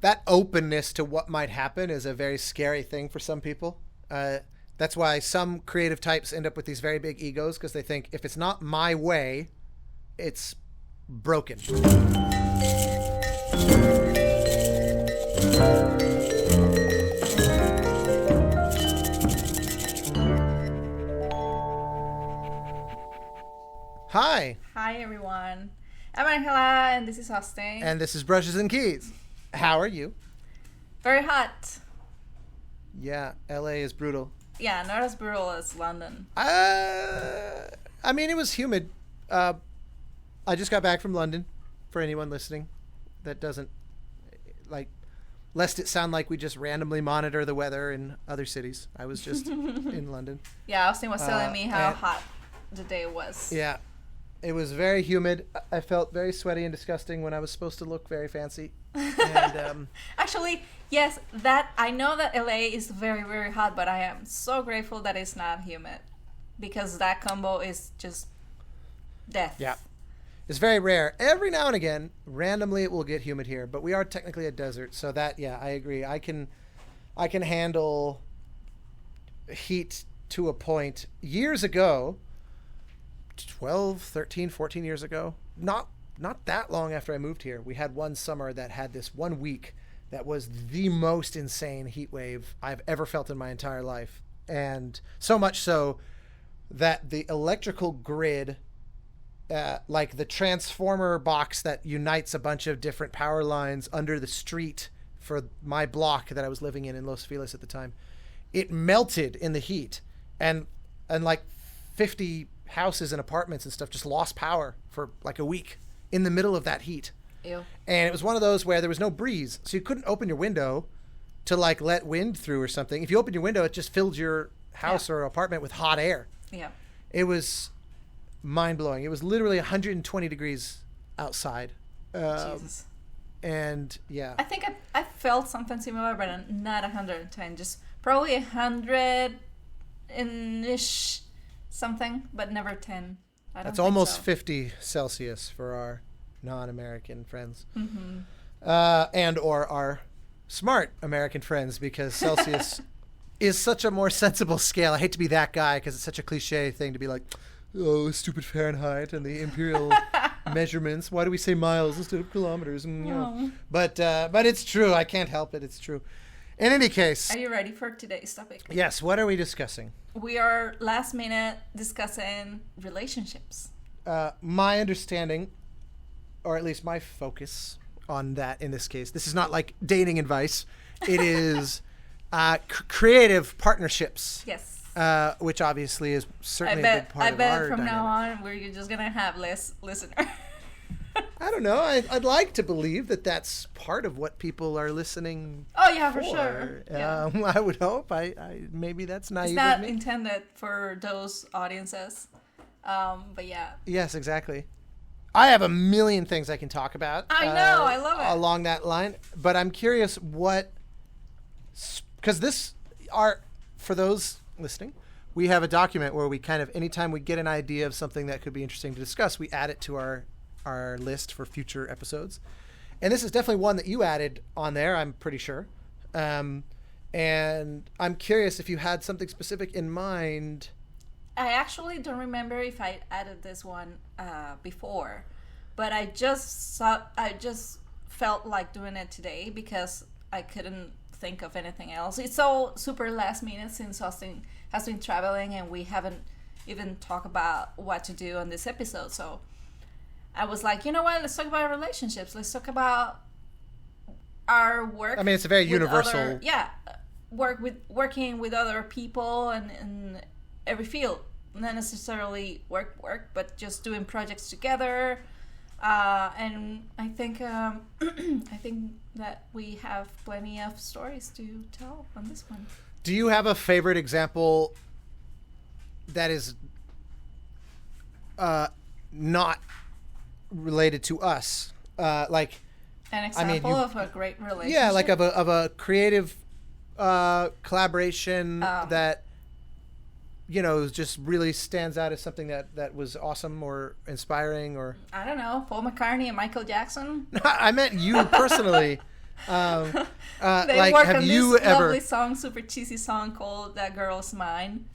that openness to what might happen is a very scary thing for some people. That's why some creative types end up with these very big egos, because they think if it's not my way, it's broken. Hi. Hi, everyone. I'm Angela, and this is Austin. And this is Brushes and Keys. How are you? Very hot. Yeah, LA is brutal. Yeah, not as brutal as London. I mean, it was humid. I just got back from London, for anyone listening that doesn't, lest it sound like we just randomly monitor the weather in other cities. I was just in London. Yeah, Austin was telling me how hot the day was. Yeah, it was very humid. I felt very sweaty and disgusting when I was supposed to look very fancy. And, Actually, yes, that I know that LA is very, very hot, but I am so grateful that it's not humid, because that combo is just death. Yeah. It's very rare. Every now and again, randomly it will get humid here, but we are technically a desert, so that, yeah, I agree. I can handle heat to a point. Years ago, 12, 13, 14 years ago, not that long after I moved here, we had one summer that had this 1 week that was the most insane heat wave I've ever felt in my entire life. And so much so that the electrical grid, like the transformer box that unites a bunch of different power lines under the street for my block that I was living in Los Feliz at the time, it melted in the heat, and like 50 houses and apartments and stuff just lost power for like a week in the middle of that heat. Ew. And it was one of those where there was no breeze, so you couldn't open your window to like let wind through or something. If you opened your window, it just filled your house or apartment with hot air. Yeah. It was mind-blowing. It was literally 120 degrees outside. Jesus. And yeah. I think I felt something similar, but not 110, just probably 100-ish something, but never 10. I don't That's think almost so. 50 Celsius for our non-American friends. Mm-hmm. And or our smart American friends, because Celsius is such a more sensible scale. I hate to be that guy because it's such a cliche thing to be like, oh, stupid Fahrenheit and the imperial measurements. Why do we say miles instead of kilometers? And, you know. But it's true. I can't help it. It's true. In any case. Are you ready for today's topic? Yes. What are we discussing? We are last minute discussing relationships. My understanding, or at least my focus on that in this case, this is not like dating advice. It is creative partnerships. Yes. Which obviously is certainly a big part of our I bet from dynamic. now on we're just going to have less listeners. I don't know. I'd like to believe that that's part of what people are listening Oh, yeah, for sure. Yeah. I would hope. I maybe that's naive It's not of me. intended for those audiences. But yeah. Yes, exactly. I have a million things I can talk about. I know. I love it. Along that line. But I'm curious because for those listening, we have a document where we kind of, anytime we get an idea of something that could be interesting to discuss, we add it to our list for future episodes. And this is definitely one that you added on there, I'm pretty sure. And I'm curious if you had something specific in mind. I actually don't remember if I added this one before, but I just felt like doing it today because I couldn't think of anything else. It's so super last minute since Austin has been traveling and we haven't even talked about what to do on this episode. So I was like, you know what? Let's talk about relationships. Let's talk about our work. I mean, it's a very universal. Working with other people and in every field. Not necessarily work, but just doing projects together. And I think that we have plenty of stories to tell on this one. Do you have a favorite example that is not related to us? Like an example of a great relationship. Yeah, like of a creative collaboration that just really stands out as something that was awesome or inspiring, or I don't know, Paul McCartney and Michael Jackson. I meant you personally. They like, work have on you this ever? lovely song, super cheesy song called "That Girl's Mine."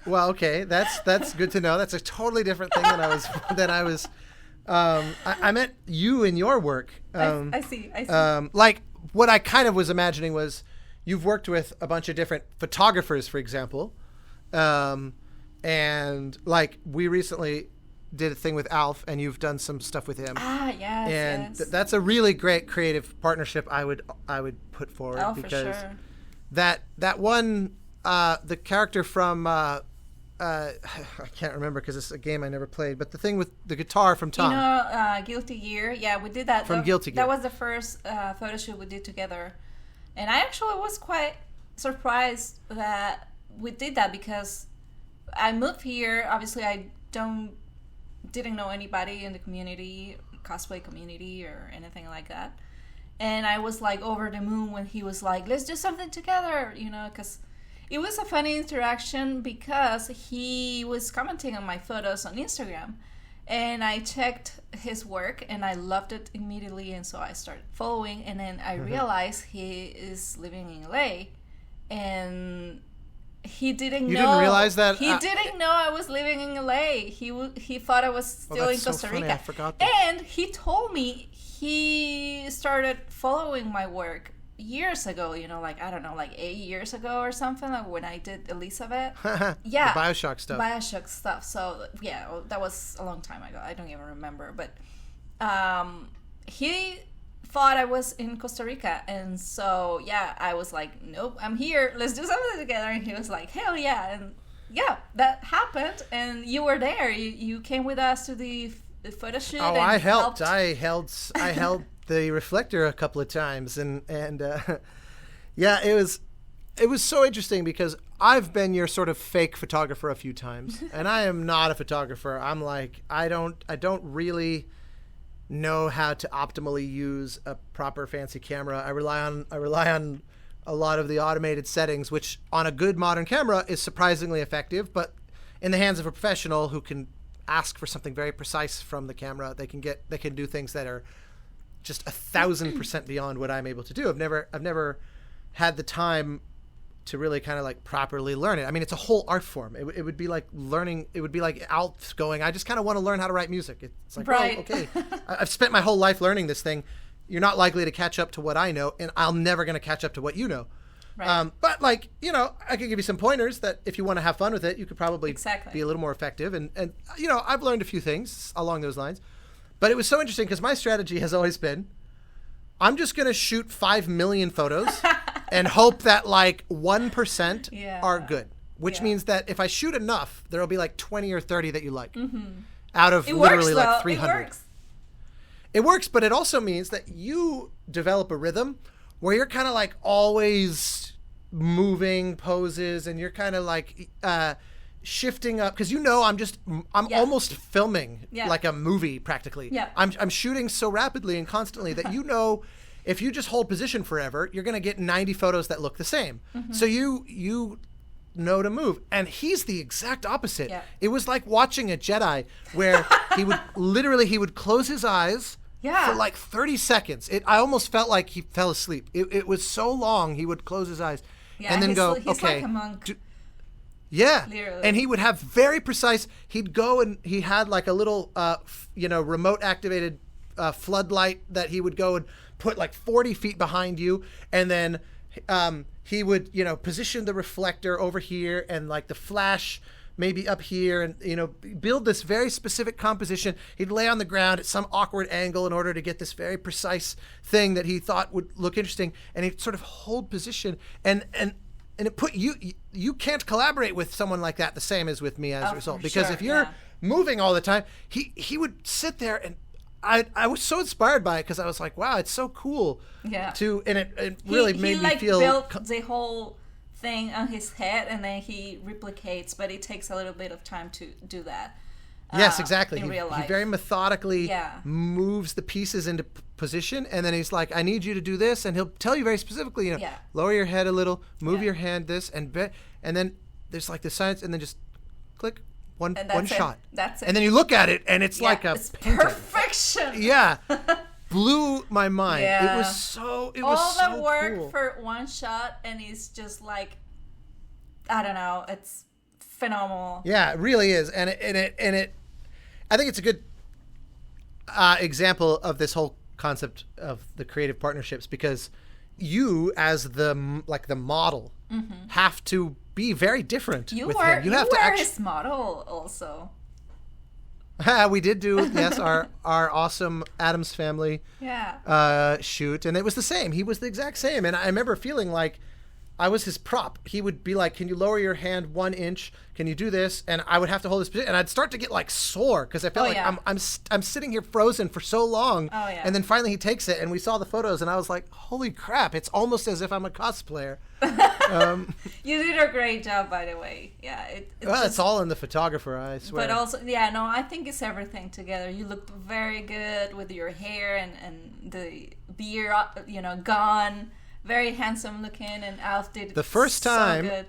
Well, okay, that's good to know. That's a totally different thing than I was. I meant you and your work. I see. Like what I kind of was imagining was you've worked with a bunch of different photographers, for example, and like we recently did a thing with Alf, and you've done some stuff with him. Ah, yes. And yes. that's a really great creative partnership. I would put forward because for sure. that one the character from I can't remember because it's a game I never played, but the thing with the guitar from Tom. You know, Guilty Gear. Yeah, we did that. From Guilty Gear. That was the first photo shoot we did together. And I actually was quite surprised that we did that because I moved here. Obviously, I didn't know anybody in the community, cosplay community or anything like that. And I was like over the moon when he was like, let's do something together, you know, because it was a funny interaction because he was commenting on my photos on Instagram. And I checked his work and I loved it immediately. And so I started following. And then I realized he is living in LA. And he didn't know. You didn't realize that? He didn't know I was living in LA. He thought I was still in Costa Rica. Funny. I forgot that. And he told me he started following my work years ago, you know, like, I don't know, like 8 years ago or something, like when I did Elizabeth. Yeah. The Bioshock stuff. So, yeah, well, that was a long time ago. I don't even remember. But he thought I was in Costa Rica. And so, yeah, I was like, nope, I'm here. Let's do something together. And he was like, hell yeah. And yeah, that happened. And you were there. You came with us to the photo shoot. Oh, I helped. I held the reflector a couple of times, and yeah, it was so interesting because I've been your sort of fake photographer a few times, and I am not a photographer. I'm like, I don't really know how to optimally use a proper fancy camera. I rely on a lot of the automated settings, which on a good modern camera is surprisingly effective, but in the hands of a professional who can ask for something very precise from the camera, they can do things that are just 1,000% beyond what I'm able to do. I've never had the time to really kind of like properly learn it. I mean, it's a whole art form. It would be like learning. It would be like Alf going, I just kind of want to learn how to write music. It's like, right. Oh, okay, I've spent my whole life learning this thing. You're not likely to catch up to what I know, and I'm never going to catch up to what you know. Right. But like, you know, I could give you some pointers that if you want to have fun with it, you could probably Exactly. be a little more effective. And you know, I've learned a few things along those lines. But it was so interesting because my strategy has always been, I'm just going to shoot 5 million photos and hope that like 1% are good, which means that if I shoot enough, there'll be like 20 or 30 that you like out of literally like 300. It works, but it also means that you develop a rhythm where you're kind of like always moving poses and you're kind of like shifting up because, you know, I'm almost filming like a movie practically. Yeah. I'm shooting so rapidly and constantly that, you know, if you just hold position forever, you're going to get 90 photos that look the same. So you know to move. And he's the exact opposite. Yeah. It was like watching a Jedi where he would close his eyes for like 30 seconds. I almost felt like he fell asleep. It was so long, he would close his eyes and then he's okay. Like a monk. Yeah. Literally. And he would have very precise, he'd go and he had like a little, remote activated floodlight that he would go and put like 40 feet behind you. And then he would, you know, position the reflector over here and like the flash maybe up here and, you know, build this very specific composition. He'd lay on the ground at some awkward angle in order to get this very precise thing that he thought would look interesting. And he'd sort of hold position and it put you can't collaborate with someone like that the same as with me as a result, because if you're moving all the time, he would sit there, and I was so inspired by it because I was like, wow, it's so cool. Yeah. And it really made me feel built the whole thing on his head and then he replicates, but it takes a little bit of time to do that. Yes, exactly. In real life. He very methodically moves the pieces into position, and then he's like, I need you to do this, and he'll tell you very specifically, you know, lower your head a little, move your hand this, and then there's like the science, and then just click, one shot. That's it. And then you look at it, and it's like a it's painting. perfection. Yeah. blew my mind. Yeah. It was so all the work cool. for one shot, and it's just like, I don't know, it's phenomenal. Yeah, it really is, and it I think it's a good example of this whole concept of the creative partnerships, because you as the model have to be very different with him. You were his model also. We did do, yes, our awesome Addams Family shoot, and it was the same. He was the exact same, and I remember feeling like I was his prop. He would be like, "Can you lower your hand 1 inch? Can you do this?" And I would have to hold this position, and I'd start to get like sore because I felt I'm sitting here frozen for so long. Oh, yeah. And then finally he takes it, and we saw the photos, and I was like, "Holy crap! It's almost as if I'm a cosplayer." You did a great job, by the way. Yeah, it's all in the photographer, I swear. But also, I think it's everything together. You looked very good with your hair and the beard, gone. Very handsome looking, and Alf did the first time. So good.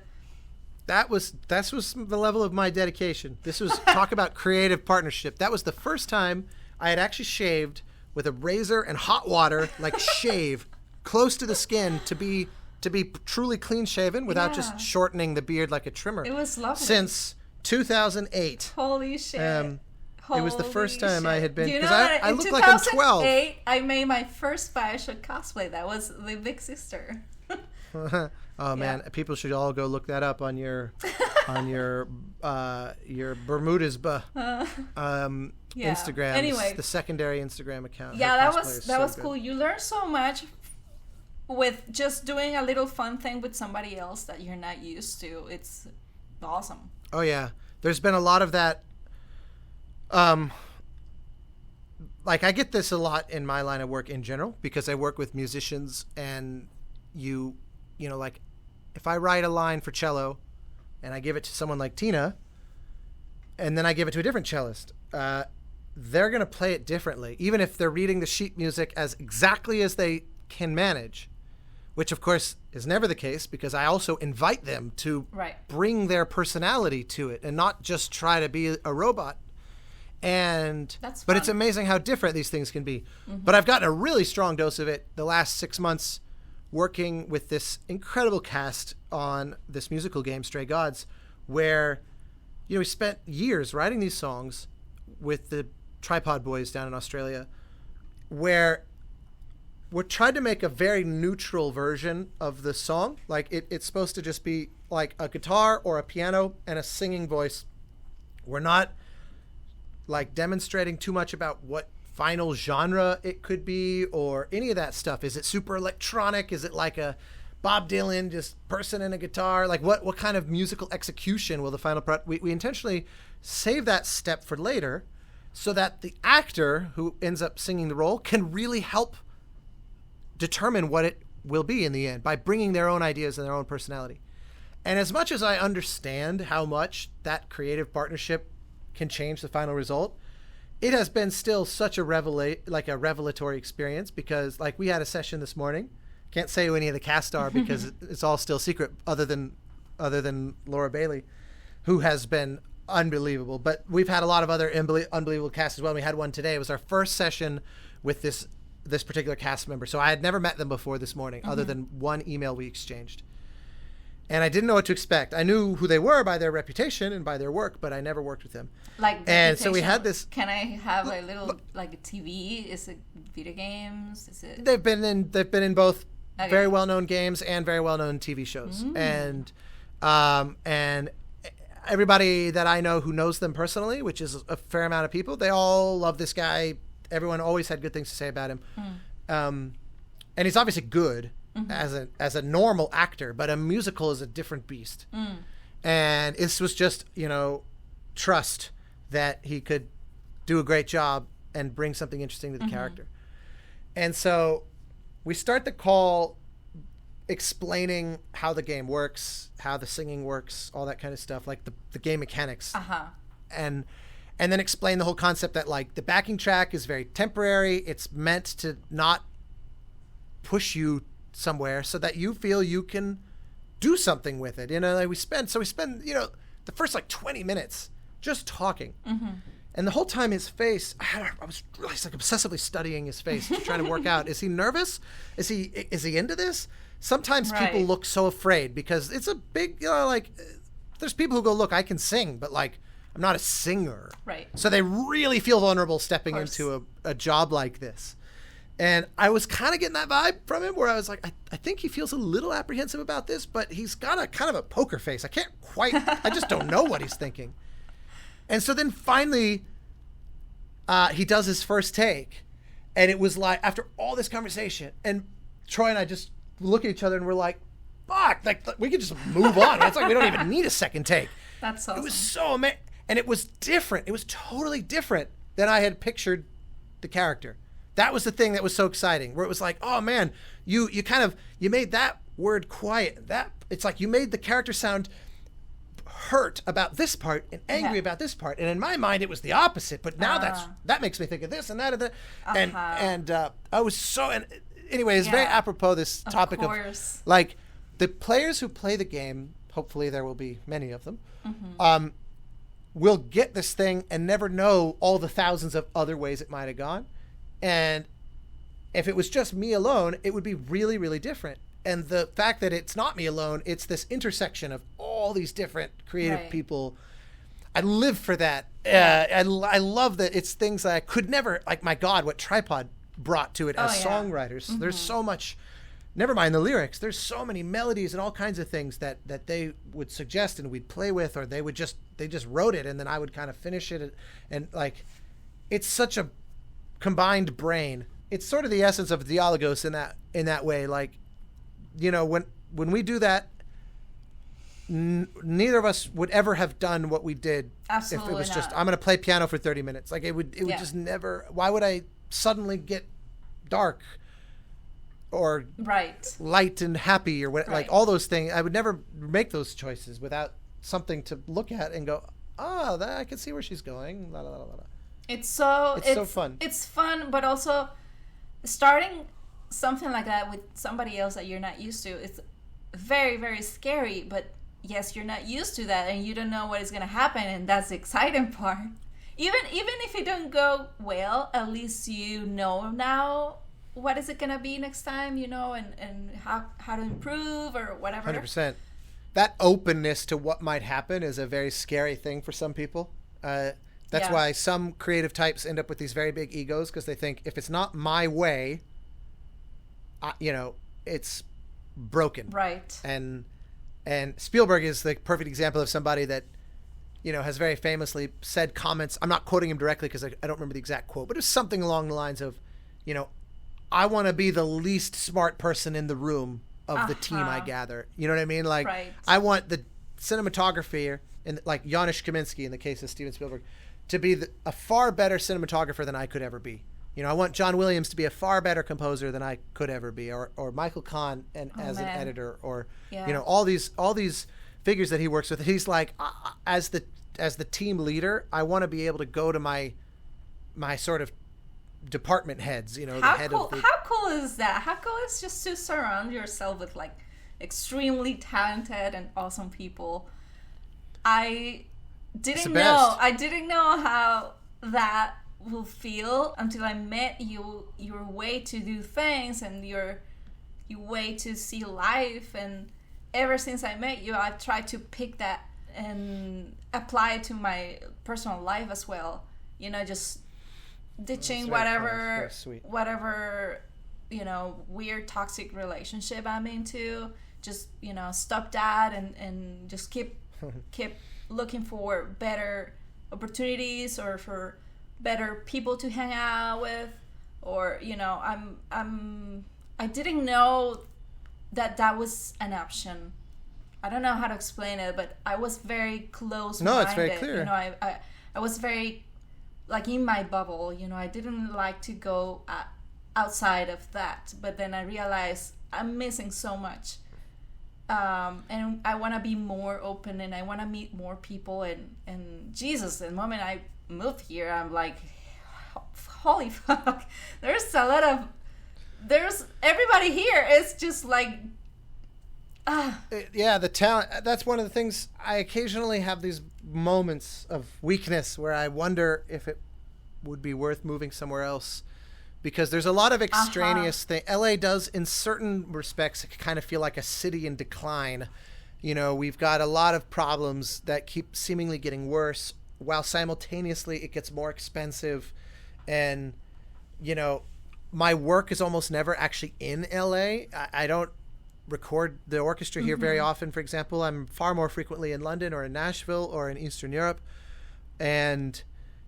That was the level of my dedication. This was talk about creative partnership. That was the first time I had actually shaved with a razor and hot water, like shave close to the skin to be truly clean shaven without just shortening the beard like a trimmer. It was lovely. Since 2008. Holy shit. It was the first time I had been, because I looked like I'm 12. In 2008, I made my first fashion cosplay. That was the Big Sister. Oh man, people should all go look that up on your Bermuda's Instagram. Anyway, the secondary Instagram account. Yeah, that was cool. You learn so much with just doing a little fun thing with somebody else that you're not used to. It's awesome. Oh yeah, there's been a lot of that. Like I get this a lot in my line of work in general, because I work with musicians, and you know, like if I write a line for cello and I give it to someone like Tina, and then I give it to a different cellist, they're going to play it differently, even if they're reading the sheet music as exactly as they can manage, which of course is never the case, because I also invite them to bring their personality to it and not just try to be a robot. But it's amazing how different these things can be. But I've gotten a really strong dose of it the last 6 months working with this incredible cast on this musical game, Stray Gods, where, we spent years writing these songs with the Tripod Boys down in Australia, where we're trying to make a very neutral version of the song. Like it's supposed to just be like a guitar or a piano and a singing voice. We're not like demonstrating too much about what final genre it could be or any of that stuff. Is it super electronic? Is it like a Bob Dylan just person and a guitar? Like what kind of musical execution will the final product? We intentionally save that step for later, so that the actor who ends up singing the role can really help determine what it will be in the end by bringing their own ideas and their own personality. And as much as I understand how much that creative partnership can change the final result, it has been still such a revelatory experience, because like we had a session this morning. Can't say who any of the cast are because it's all still secret, other than Laura Bailey, who has been unbelievable. But we've had a lot of other unbelievable casts as well. We had one today. It was our first session with this particular cast member. So I had never met them before this morning, other than one email we exchanged. And I didn't know what to expect. I knew who they were by their reputation and by their work, but I never worked with them. And so we had this. Can I have a little like a TV? Is it video games? Is it? They've been in both very well known games and very well known TV shows, and everybody that I know who knows them personally, which is a fair amount of people, they all love this guy. Everyone always had good things to say about him, and he's obviously good. As a normal actor, but a musical is a different beast. And this was just, trust that he could do a great job and bring something interesting to the character. And so we start the call explaining how the game works, how the singing works, all that kind of stuff, like the game mechanics. And then explain the whole concept that like the backing track is very temporary. It's meant to not push you somewhere so that you feel you can do something with it. Like we spend the first like 20 minutes just talking. And the whole time his face, I was really like obsessively studying his face, trying to work out, is he nervous? Is he into this? Sometimes people look so afraid because it's a big, like, there's people who go, look, I can sing, but like, I'm not a singer. Right. So they really feel vulnerable stepping into a job like this. And I was kind of getting that vibe from him where I was like, I think he feels a little apprehensive about this, but he's got a kind of a poker face. I just don't know what he's thinking. And so then finally, he does his first take. And it was like, after all this conversation, and Troy and I just look at each other and we're like, fuck, like we could just move on. It's like we don't even need a second take. That's awesome. It was so amazing. And it was different. It was totally different than I had pictured the character. That was the thing that was so exciting, where it was like, oh man, you made that word quiet. It's like you made the character sound hurt about this part and angry about this part. And in my mind, it was the opposite. But now that makes me think of this and that and that. And I was so. And anyway, it's very apropos this topic of like the players who play the game. Hopefully, there will be many of them. Mm-hmm. Will get this thing and never know all the thousands of other ways it might have gone. And if it was just me alone, it would be really, really different. And the fact that it's not me alone, it's this intersection of all these different creative people. I live for that. I love that it's things that I could never, like, my God, what Tripod brought to it as songwriters. Mm-hmm. There's so much, never mind the lyrics, there's so many melodies and all kinds of things that they would suggest and we'd play with, or they just wrote it and then I would kind of finish it. And like, it's such a combined brain. It's sort of the essence of Dialogos in that way. Like, you know, when we do that, neither of us would ever have done what we did. Absolutely if it was not. just, I'm going to play piano for 30 minutes. Like it would just never. Why would I suddenly get dark or light and happy or what? Like all those things. I would never make those choices without something to look at and go, I can see where she's going. La, la, la, la. It's so fun. It's fun, but also starting something like that with somebody else that you're not used to, it's very, very scary. But yes, you're not used to that, and you don't know what is going to happen, and that's the exciting part. Even if it don't go well, at least you know now what is it going to be next time, you know, and how to improve or whatever. 100%. That openness to what might happen is a very scary thing for some people. That's why some creative types end up with these very big egos, because they think if it's not my way, it's broken. Right. And Spielberg is the perfect example of somebody that, has very famously said comments. I'm not quoting him directly because I don't remember the exact quote, but it was something along the lines of, I want to be the least smart person in the room of the team I gather. You know what I mean? Like, I want the cinematographer, like Janusz Kaminski in the case of Steven Spielberg, to be a far better cinematographer than I could ever be. I want John Williams to be a far better composer than I could ever be, or Michael Kahn as an editor, or all these figures that he works with. He's like, as the team leader, I want to be able to go to my sort of department heads. How cool is that? How cool is just to surround yourself with like extremely talented and awesome people. I didn't know how that will feel until I met you, your way to do things and your way to see life. And ever since I met you, I've tried to pick that and apply it to my personal life as well. Just ditching whatever weird toxic relationship I'm into. Just stop that and just keep looking for better opportunities or for better people to hang out with, or I didn't know that was an option. I don't know how to explain it, but I was very close-minded. No, it's very clear. I was very like in my bubble. I didn't like to go outside of that, but then I realized I'm missing so much. And I want to be more open, and I want to meet more people. And Jesus, the moment I moved here, I'm like, holy fuck! There's everybody here is just like, the talent. That's one of the things. I occasionally have these moments of weakness where I wonder if it would be worth moving somewhere else, because there's a lot of extraneous thing. LA does, in certain respects, kind of feel like a city in decline. You know, we've got a lot of problems that keep seemingly getting worse, while simultaneously it gets more expensive. And, you know, my work is almost never actually in LA. I don't record the orchestra here very often, for example. I'm far more frequently in London or in Nashville or in Eastern Europe. And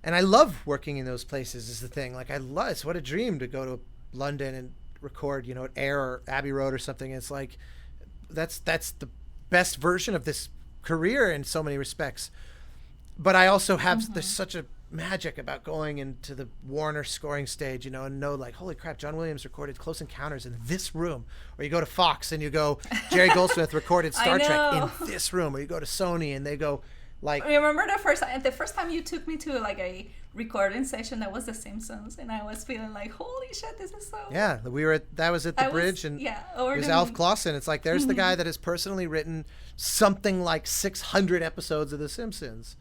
I love working in those places is the thing. Like, it's what a dream to go to London and record, you know, at Ayr or Abbey Road or something. It's like, that's the best version of this career in so many respects. But I also have, there's such a magic about going into the Warner scoring stage, you know, and know, like, holy crap, John Williams recorded Close Encounters in this room. Or you go to Fox and you go, Jerry Goldsmith recorded Star Trek in this room. Or you go to Sony and they go, like... I remember the first time you took me to, like, a recording session that was The Simpsons, and I was feeling like, holy shit, this is so... Yeah, that was at the bridge, and it was Alf Clausen. It's like, there's the guy that has personally written something like 600 episodes of The Simpsons.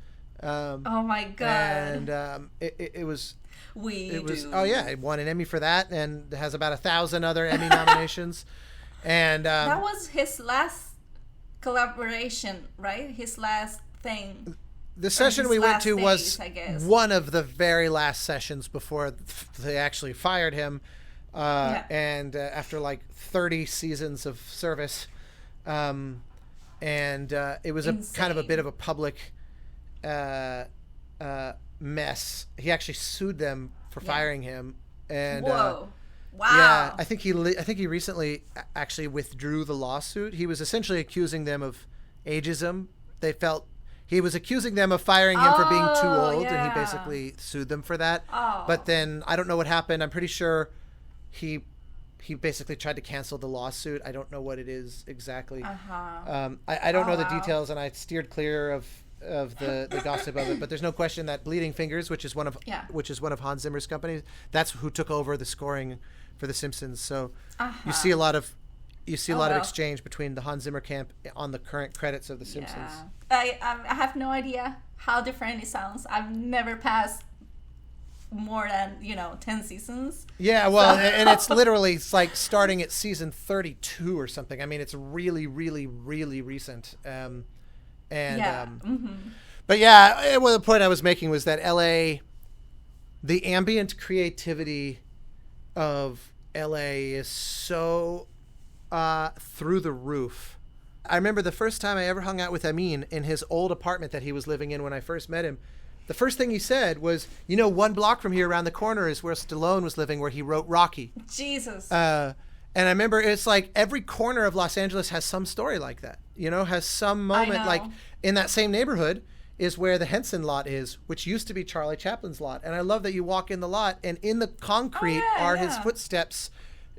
Oh my god! And it was. Oh yeah, it won an Emmy for that, and has about 1,000 other Emmy nominations. And that was his last collaboration, right? His last thing. The session we went to was days, one of the very last sessions before they actually fired him. And after like 30 seasons of service, and it was kind of a bit of a public mess. He actually sued them for firing him, and wow. Yeah, I think he recently actually withdrew the lawsuit. He was essentially accusing them of ageism. They felt he was accusing them of firing him for being too old, and he basically sued them for that. But then I don't know what happened. I'm pretty sure he basically tried to cancel the lawsuit. I don't know what it is exactly. I don't know the details, and I steered clear of the gossip of it, but there's no question that Bleeding Fingers, which is one of Hans Zimmer's companies, that's who took over the scoring for The Simpsons. So you see a lot of exchange between the Hans Zimmer camp on the current credits of The Simpsons. I have no idea how different it sounds. I've never passed more than 10 seasons. Yeah, well, and it's literally like starting at season 32 or something. I mean, it's really, really, really recent. But yeah, well, the point I was making was that LA, the ambient creativity of LA is so through the roof. I remember the first time I ever hung out with Amin in his old apartment that he was living in when I first met him. The first thing he said was, 1 block from here around the corner is where Stallone was living, where he wrote Rocky. Jesus. And I remember it's like every corner of Los Angeles has some story like that, has some moment. Like in that same neighborhood is where the Henson lot is, which used to be Charlie Chaplin's lot. And I love that you walk in the lot and in the concrete are his footsteps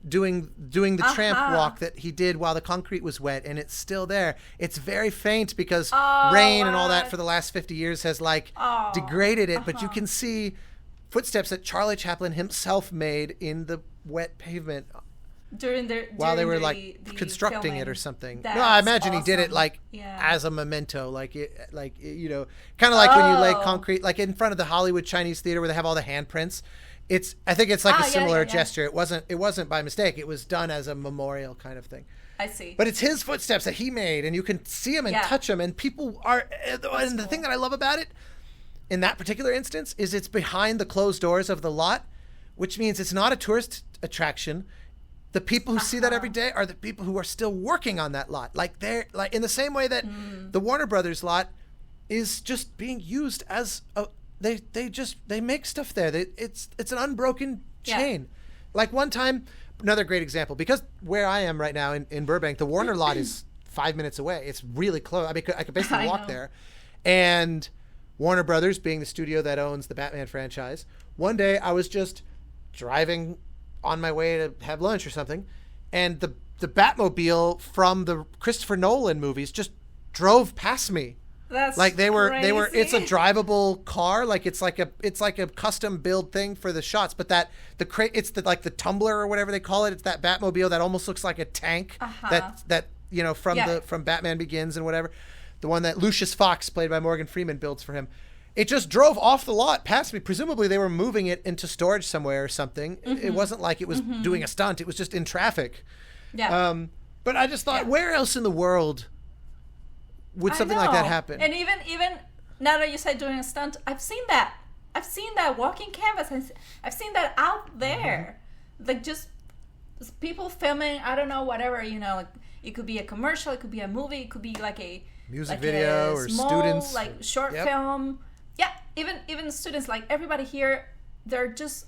doing the tramp walk that he did while the concrete was wet, and it's still there. It's very faint because rain and all that for the last 50 years has degraded it, but you can see footsteps that Charlie Chaplin himself made in the wet pavement while they were constructing filming. It or something. No, I imagine awesome. He did it as a memento, kind of like when you lay concrete, like in front of the Hollywood Chinese Theater where they have all the handprints. I think it's like a similar gesture. It wasn't by mistake. It was done as a memorial kind of thing. I see. But it's his footsteps that he made, and you can see them and touch them, and people are. And the thing that I love about it, in that particular instance, is it's behind the closed doors of the lot, which means it's not a tourist attraction. The people who see that every day are the people who are still working on that lot. Like they're like in the same way that the Warner Brothers lot is just being used as a. They make stuff there. It's an unbroken chain. Like one time, another great example, because where I am right now in Burbank, the Warner lot is 5 minutes away. It's really close. I mean, I could basically walk there. And Warner Brothers, being the studio that owns the Batman franchise, one day I was just driving on my way to have lunch or something, and the Batmobile from the Christopher Nolan movies just drove past me. That's like they were it's a drivable car, like it's like a custom build thing for the shots, but it's the tumbler or whatever they call it. It's that Batmobile that almost looks like a tank that from Batman Begins and whatever. the one that Lucius Fox, played by Morgan Freeman, builds for him. It just drove off the lot past me. Presumably they were moving it into storage somewhere or something. It wasn't like it was doing a stunt. It was just in traffic. Yeah. But I just thought, where else in the world would something like that happen? And even now that you said doing a stunt, I've seen that. I've seen that walking canvas. I've seen that out there. Like just people filming, I don't know, whatever, like it could be a commercial, it could be a movie, it could be like a music video or students. Like short film. Yeah, even students, like everybody here, they're just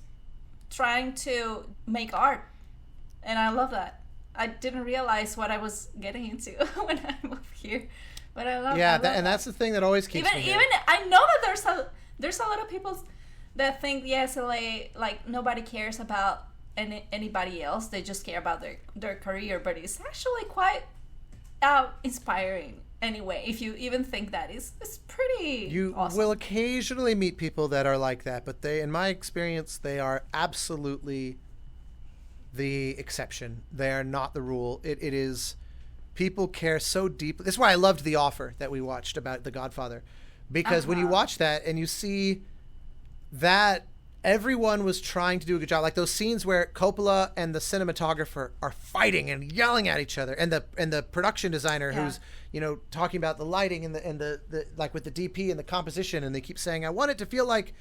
trying to make art. And I love that. I didn't realize what I was getting into when I moved here. But I love and that's the thing that always keeps me here. Even I know that there's a lot of people that think the SLA, like nobody cares about anybody else. They just care about their career. But it's actually quite inspiring anyway. If you even think that, it's pretty awesome. Will occasionally meet people that are like that, but in my experience, they are absolutely the exception. They are not the rule. It is, people care so deeply. That's why I loved The Offer that we watched about The Godfather, because when you watch that and you see that everyone was trying to do a good job, like those scenes where Coppola and the cinematographer are fighting and yelling at each other, and the production designer who's talking about the lighting and the like with the DP and the composition, and they keep saying, I want it to feel like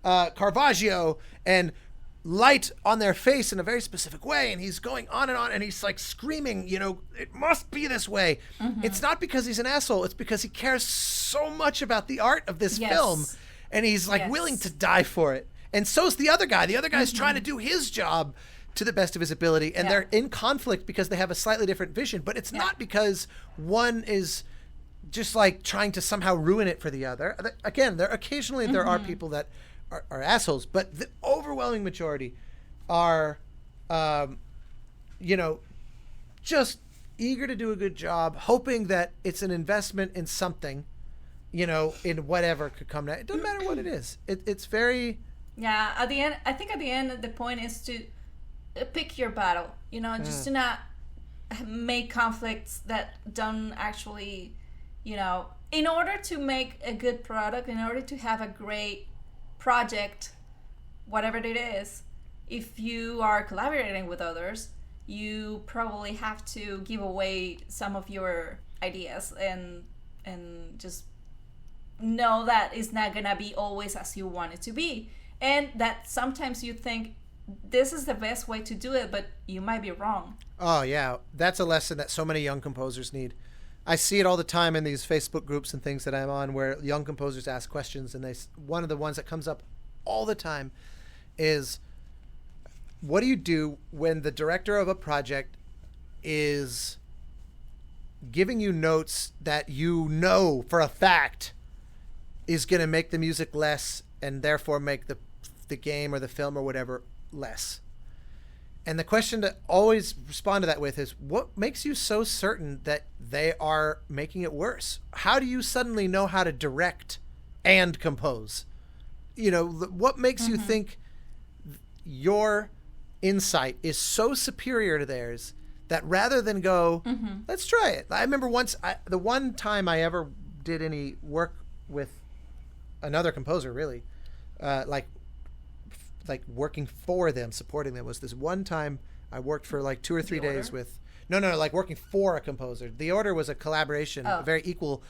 Caravaggio, and light on their face in a very specific way, and he's going on, and he's like screaming, it must be this way. It's not because he's an asshole, it's because he cares so much about the art of this film, and he's like willing to die for it. And so's the other guy. The other guy's trying to do his job to the best of his ability, and they're in conflict because they have a slightly different vision, but it's not because one is just like trying to somehow ruin it for the other. Again, there are people that are assholes, but the overwhelming majority are, just eager to do a good job, hoping that it's an investment in something, in whatever could come next. It doesn't matter what it is. It's very... Yeah, at the end, the point is to pick your battle, just to not make conflicts that don't actually, in order to make a good product, in order to have a great project, whatever it is, if you are collaborating with others, you probably have to give away some of your ideas and just know that it's not gonna be always as you want it to be, and that sometimes you think this is the best way to do it, but you might be wrong. Oh yeah, that's a lesson that so many young composers need. I see it all the time in these Facebook groups and things that I'm on, where young composers ask questions, and one of the ones that comes up all the time is, what do you do when the director of a project is giving you notes that for a fact is going to make the music less, and therefore make the game or the film or whatever less? And the question to always respond to that with is, what makes you so certain that they are making it worse? How do you suddenly know how to direct and compose? What makes you think your insight is so superior to theirs that rather than go, let's try it. I remember the one time I ever did any work with another composer, really, like working for them, supporting them, was this one time I worked for like 2 or 3 days with, like working for a composer. The Order was a collaboration, a very equal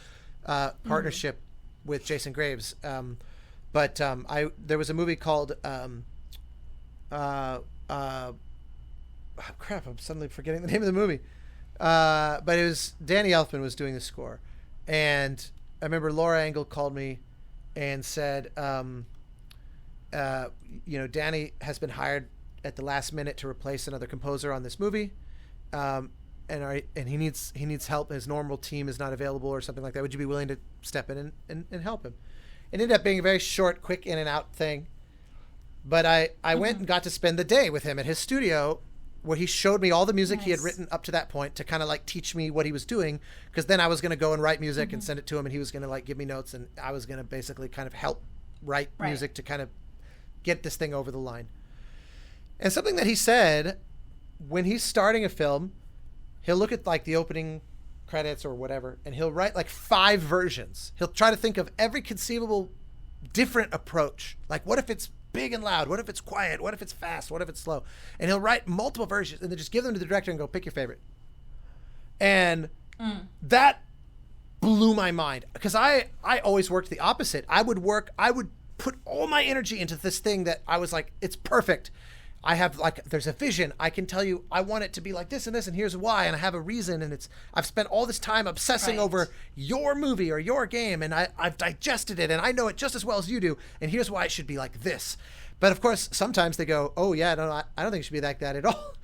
partnership with Jason Graves. But there was a movie called, crap, I'm suddenly forgetting the name of the movie. But it was, Danny Elfman was doing the score. And I remember Laura Engel called me and said, Danny has been hired at the last minute to replace another composer on this movie, and he needs help. His normal team is not available or something like that. Would you be willing to step in and help him? It ended up being a very short, quick in and out thing, but I went and got to spend the day with him at his studio, where he showed me all the music he had written up to that point to kind of like teach me what he was doing, because then I was going to go and write music and send it to him, and he was going to like give me notes, and I was going to basically kind of help write music to kind of get this thing over the line. And something that he said, when he's starting a film, he'll look at like the opening credits or whatever, and he'll write like 5 versions. He'll try to think of every conceivable different approach. Like, what if it's big and loud? What if it's quiet? What if it's fast? What if it's slow? And he'll write multiple versions and then just give them to the director and go, pick your favorite. And that blew my mind, because I always worked the opposite. I would put all my energy into this thing that I was like, it's perfect. I have like, there's a vision. I can tell you, I want it to be like this and this, and here's why. And I have a reason. And I've spent all this time obsessing over your movie or your game. And I've digested it and I know it just as well as you do. And here's why it should be like this. But of course, sometimes they go, oh yeah, no, I don't think it should be like that at all.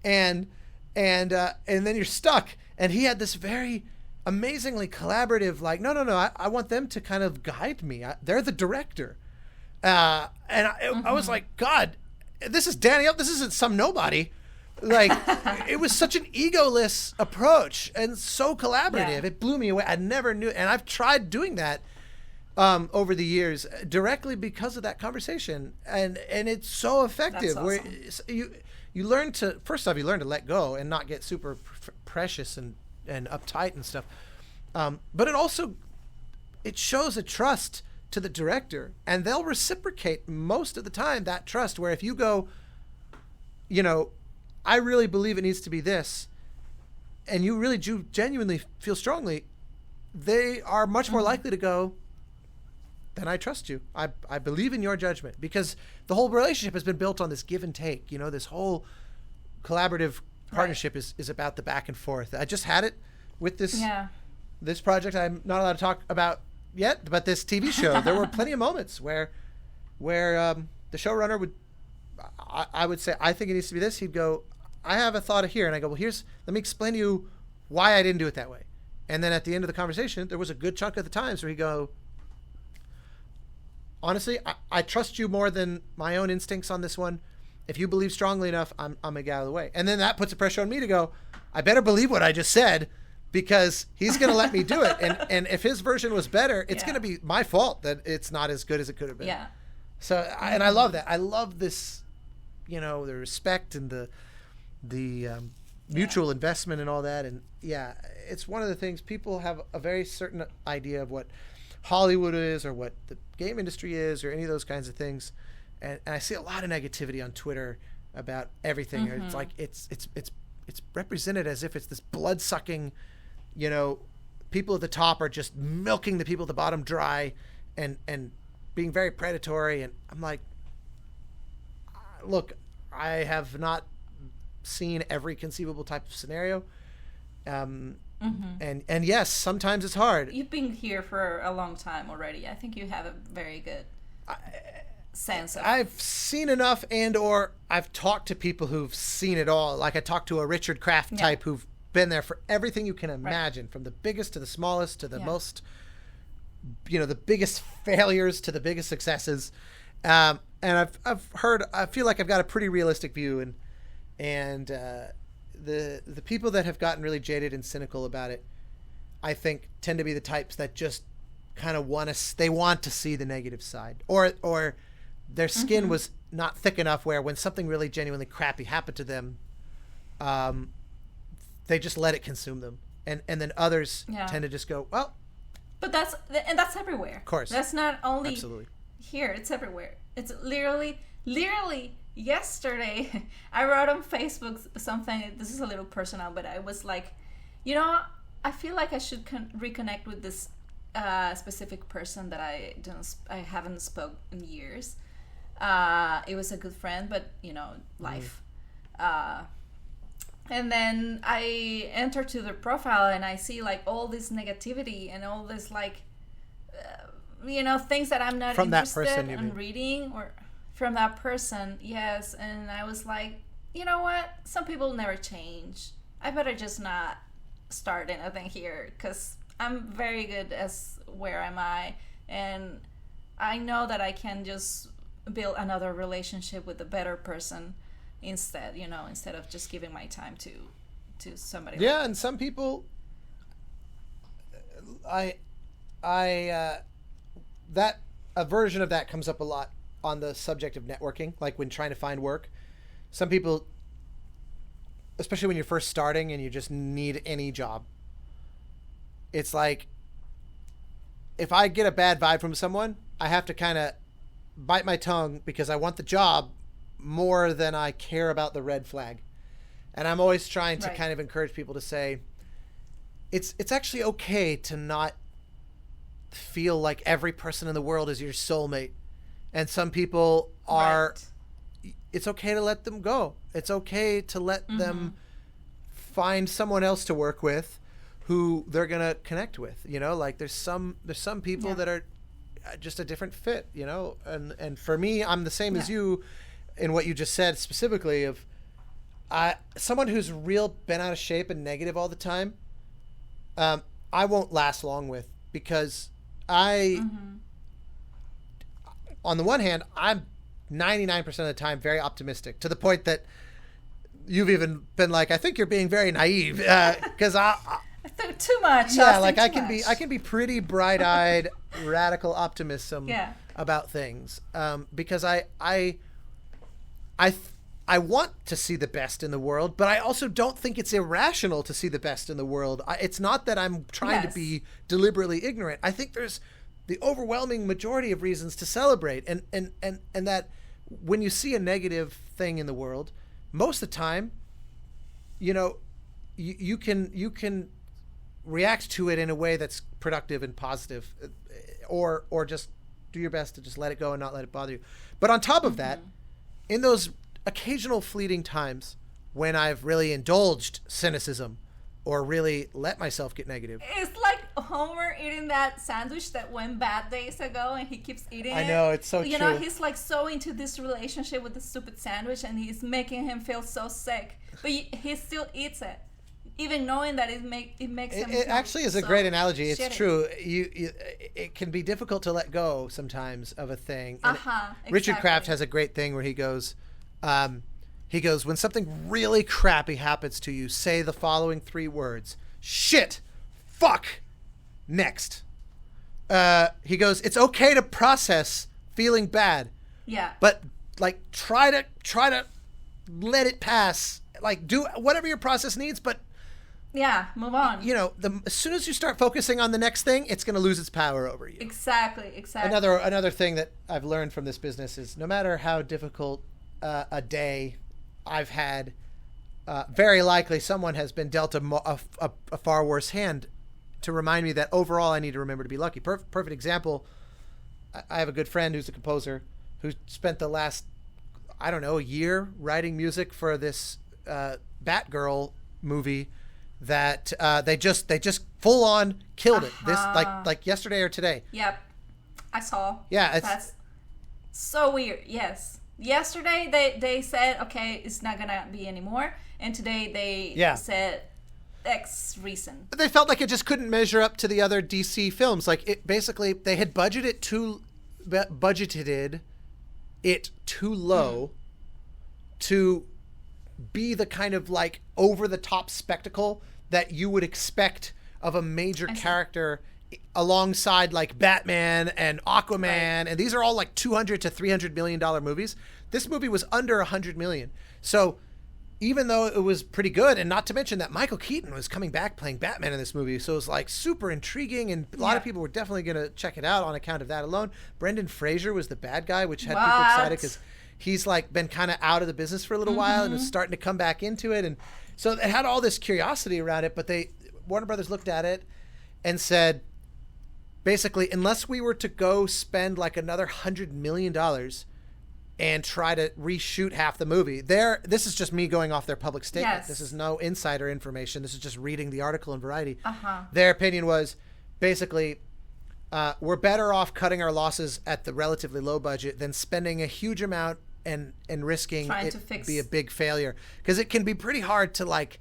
And then you're stuck. And he had this very amazingly collaborative, like, no, I want them to kind of guide me. They're the director. I was like, God, this is Danny Up. This isn't some nobody. Like, it was such an egoless approach and so collaborative. It blew me away. I never knew. And I've tried doing that over the years directly because of that conversation. And it's so effective. That's awesome. Where you learn to, first off, you learn to let go and not get super precious and uptight and stuff. But it shows a trust to the director, and they'll reciprocate most of the time that trust, where if you go, I really believe it needs to be this, and you really do genuinely feel strongly, they are much more likely to go, then I trust you. I believe in your judgment, because the whole relationship has been built on this give and take. This whole collaborative partnership is about the back and forth. I just had it with this project I'm not allowed to talk about yet, but this TV show. There were plenty of moments where the showrunner would, I would say, I think it needs to be this. He'd go, I have a thought here, and I go, well, let me explain to you why I didn't do it that way. And then at the end of the conversation, there was a good chunk of the times where he'd go, honestly, I trust you more than my own instincts on this one. If you believe strongly enough, I'm gonna get out of the way. And then that puts the pressure on me to go, I better believe what I just said, because he's gonna let me do it. And if his version was better, it's gonna be my fault that it's not as good as it could have been. Yeah. So and I love that. I love this, the respect and the mutual investment and all that. And it's one of the things, people have a very certain idea of what Hollywood is or what the game industry is or any of those kinds of things. And I see a lot of negativity on Twitter about everything. Mm-hmm. It's like it's represented as if it's this blood-sucking, people at the top are just milking the people at the bottom dry and being very predatory. And I'm like, look, I have not seen every conceivable type of scenario. And yes, sometimes it's hard. You've been here for a long time already. I think you have a very good sense of... I've seen enough, or I've talked to people who've seen it all. Like I talked to a Richard Kraft type who've been there for everything you can imagine, from the biggest to the smallest to the most, the biggest failures to the biggest successes. And I've heard, I feel like I've got a pretty realistic view, and the people that have gotten really jaded and cynical about it, I think, tend to be the types that just kind of want to see the negative side, or their skin was not thick enough where when something really genuinely crappy happened to them, they just let it consume them. And then others tend to just go, well. But that's everywhere. Of course. That's not only Absolutely. Here. It's everywhere. It's literally yesterday, I wrote on Facebook something, this is a little personal, but I was like, I feel like I should reconnect with this specific person that I haven't spoke in years. It was a good friend, but life. And then I enter to their profile and I see like all this negativity and all this like, things that I'm not from interested in reading, or from that person. Yes. And I was like, you know what? Some people never change. I better just not start anything here, because I'm very good as where am I, and I know that I can just build another relationship with a better person instead of just giving my time to somebody else. And some people, a version of that comes up a lot on the subject of networking, like when trying to find work. Some people, especially when you're first starting and you just need any job, it's like if I get a bad vibe from someone, I have to kind of bite my tongue because I want the job more than I care about the red flag. And I'm always trying to kind of encourage people to say, it's actually okay to not feel like every person in the world is your soulmate. And some people are, it's okay to let them go. It's okay to let them find someone else to work with who they're going to connect with, you know, like there's some people that are just a different fit, you know, and for me, I'm the same as you in what you just said specifically of someone who's real bent out of shape and negative all the time. I won't last long with, because on the one hand, I'm 99% of the time very optimistic, to the point that you've even been like, I think you're being very naive, because I think too much. Yeah, like I can be pretty bright-eyed, radical optimism about things, because I want to see the best in the world, but I also don't think it's irrational to see the best in the world. It's not that I'm trying to be deliberately ignorant. I think there's the overwhelming majority of reasons to celebrate, and that when you see a negative thing in the world, most of the time, you know, you can react to it in a way that's productive and positive, or just do your best to just let it go and not let it bother you. But on top of that, in those occasional fleeting times when I've really indulged cynicism or really let myself get negative. It's like Homer eating that sandwich that went bad days ago, and he keeps eating it. I know, it's so true. You know, he's like so into this relationship with the stupid sandwich, and he's making him feel so sick. But he still eats it, even knowing that it makes him. It actually is a great analogy. It's shitty. true. It can be difficult to let go sometimes of a thing. Exactly. Richard Kraft has a great thing where he goes, when something really crappy happens to you, say the following 3 words: shit, fuck, next. He goes, it's okay to process feeling bad. Yeah. But like try to let it pass. Like do whatever your process needs, but move on. You know, as soon as you start focusing on the next thing, it's going to lose its power over you. Exactly. Another thing that I've learned from this business is no matter how difficult a day I've had, very likely someone has been dealt a far worse hand to remind me that overall I need to remember to be lucky. Perfect example, I have a good friend who's a composer who spent the last, I don't know, a year writing music for this Batgirl movie that they just full on killed it. This like yesterday or today. Yep, I saw. Yeah, that's so weird. Yes, yesterday they said okay, it's not gonna be anymore, and today they said X reason. But they felt like it just couldn't measure up to the other DC films. Like it basically they had budgeted it too low to be the kind of like over the top spectacle that you would expect of a major character alongside like Batman and Aquaman, and these are all like $200 to $300 million movies. This movie was under $100 million. So even though it was pretty good, and not to mention that Michael Keaton was coming back playing Batman in this movie, so it was like super intriguing, and a lot of people were definitely going to check it out on account of that alone. Brendan Fraser was the bad guy, which had people excited because he's like been kind of out of the business for a little while and is starting to come back into it. And so it had all this curiosity around it, but Warner Brothers looked at it and said, basically, unless we were to go spend like another $100 million and try to reshoot half the movie. This is just me going off their public statement. Yes. This is no insider information. This is just reading the article in Variety. Their opinion was basically, we're better off cutting our losses at the relatively low budget than spending a huge amount and risking it to be a big failure. Because it can be pretty hard to like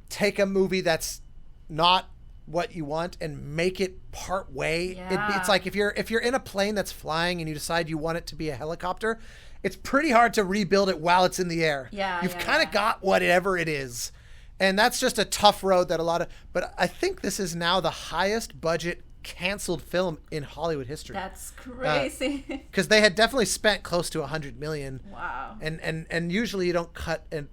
take a movie that's not what you want and make it part way. It's like if you're in a plane that's flying and you decide you want it to be a helicopter, it's pretty hard to rebuild it while it's in the air. You've kind of got whatever it is. And that's just a tough road that but I think this is now the highest budget canceled film in Hollywood history. That's crazy. Because they had definitely spent close to $100 million. Wow. And usually you don't cut and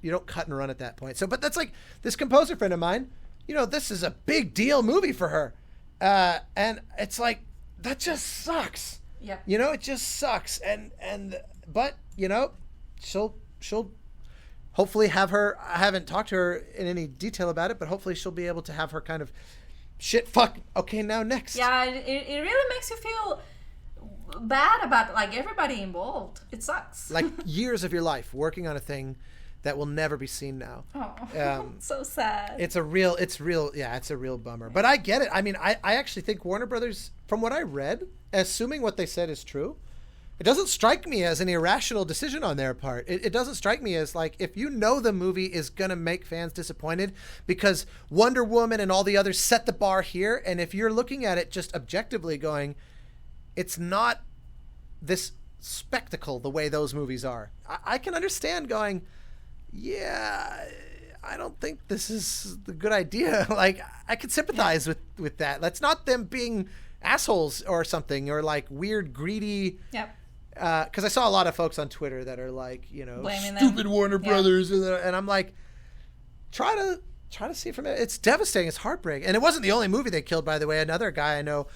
run at that point. So, but that's like this composer friend of mine. this is a big deal movie for her. And it's like, that just sucks. Yeah. It just sucks. But she'll hopefully have her, I haven't talked to her in any detail about it, but hopefully she'll be able to have her kind of shit, fuck, okay, now next. Yeah, it really makes you feel bad about like everybody involved. It sucks. Like years of your life working on a thing that will never be seen now. Oh, so sad. It's a real bummer. But I get it. I mean, I actually think Warner Brothers, from what I read, assuming what they said is true, it doesn't strike me as an irrational decision on their part. It doesn't strike me as like, if the movie is going to make fans disappointed because Wonder Woman and all the others set the bar here, and if you're looking at it just objectively going, it's not this spectacle the way those movies are. I can understand going, yeah, I don't think this is the good idea. Like, I could sympathize with that. That's not them being assholes or something, or like weird, greedy. Yep. Because I saw a lot of folks on Twitter that are like, blaming stupid them. Warner Brothers, and I'm like, try to see it from it. It's devastating. It's heartbreaking. And it wasn't the only movie they killed, by the way. Another guy I know,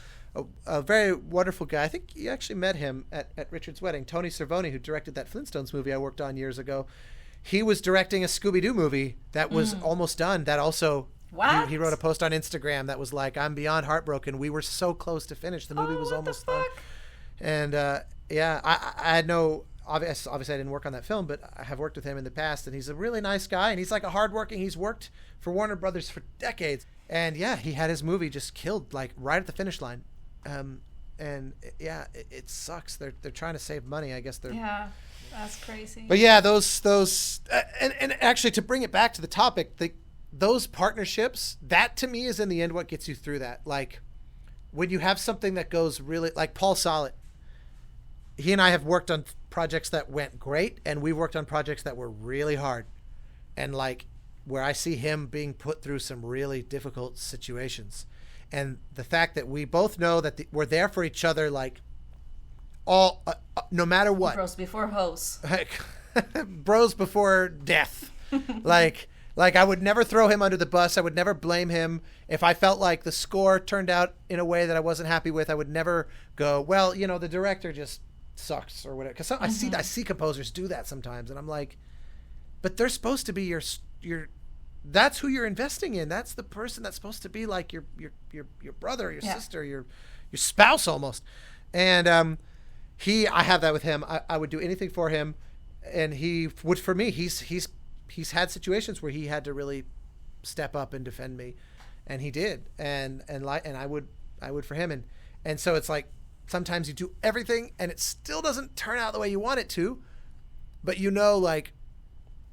a very wonderful guy. I think you actually met him at Richard's wedding. Tony Cervoni, who directed that Flintstones movie I worked on years ago. He was directing a Scooby-Doo movie that was almost done. That also, what? He wrote a post on Instagram that was like, I'm beyond heartbroken. We were so close to finish. The movie was almost done. And yeah, I had no, obviously I didn't work on that film, but I have worked with him in the past, and he's a really nice guy, and he's like a hardworking, he's worked for Warner Brothers for decades. And yeah, he had his movie just killed like right at the finish line. And yeah, it sucks. They're trying to save money. I guess they're. Yeah, that's crazy. But yeah, those and actually, to bring it back to the topic, those partnerships, that to me is in the end what gets you through that. Like when you have something that goes really, like Paul Solet, he and I have worked on projects that went great, and we worked on projects that were really hard, and like where I see him being put through some really difficult situations. And the fact that we both know that we're there for each other, like all, no matter what. Bros before hoes. Bros before death. like I would never throw him under the bus. I would never blame him. If I felt like the score turned out in a way that I wasn't happy with, I would never go, well, the director just sucks or whatever. Because I see composers do that sometimes, and I'm like, but they're supposed to be your that's who you're investing in. That's the person that's supposed to be like your brother, your sister, your spouse almost. And I have that with him. I would do anything for him, and he would for me. He's had situations where he had to really step up and defend me, and he did. And I would for him. And so it's like sometimes you do everything and it still doesn't turn out the way you want it to, but like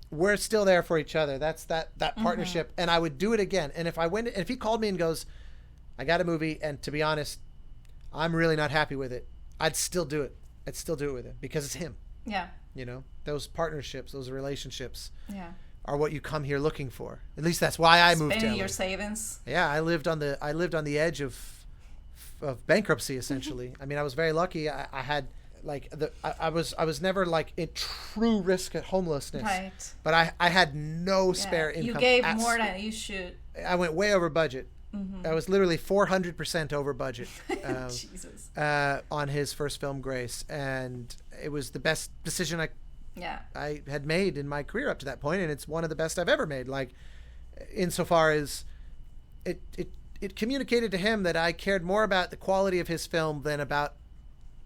we're still there for each other. That's that partnership. And I would do it again. And if he called me and goes, I got a movie, and to be honest, I'm really not happy with it, I'd still do it. I'd still do it with him because it's him. Yeah. Those partnerships, those relationships are what you come here looking for. At least that's why I moved to LA. Spending your savings. Yeah. I lived on the edge of bankruptcy, essentially. I mean, I was very lucky. I had, like I was never like in true risk at homelessness, right? But I had no spare income. You gave more than you should. I went way over budget. I was literally 400% over budget Jesus. On his first film, Grace, and it was the best decision I had made in my career up to that point, and it's one of the best I've ever made. Like, insofar as it communicated to him that I cared more about the quality of his film than about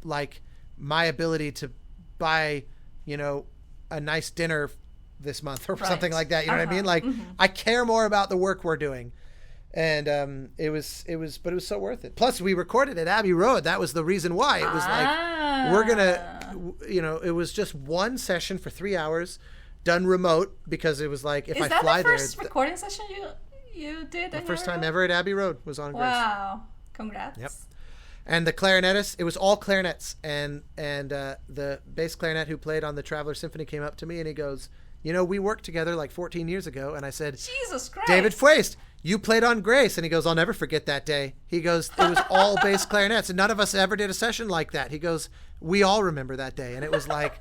like my ability to buy, a nice dinner this month or something like that. You know what I mean? Like, I care more about the work we're doing. And it was so worth it. Plus, we recorded at Abbey Road. That was the reason why. It was like, we're gonna, it was just one session for 3 hours, done remote, because it was like, if I fly there. Is that the first recording session you did? The first time ever at Abbey Road was on Grace. Wow, congrats. Yep. And the clarinetist, it was all clarinets, and the bass clarinet who played on the Traveler Symphony came up to me and he goes, we worked together like 14 years ago. And I said, Jesus Christ. David Fuest, you played on Grace. And he goes, I'll never forget that day. He goes, it was all bass clarinets, and none of us ever did a session like that. He goes, we all remember that day. And it was like,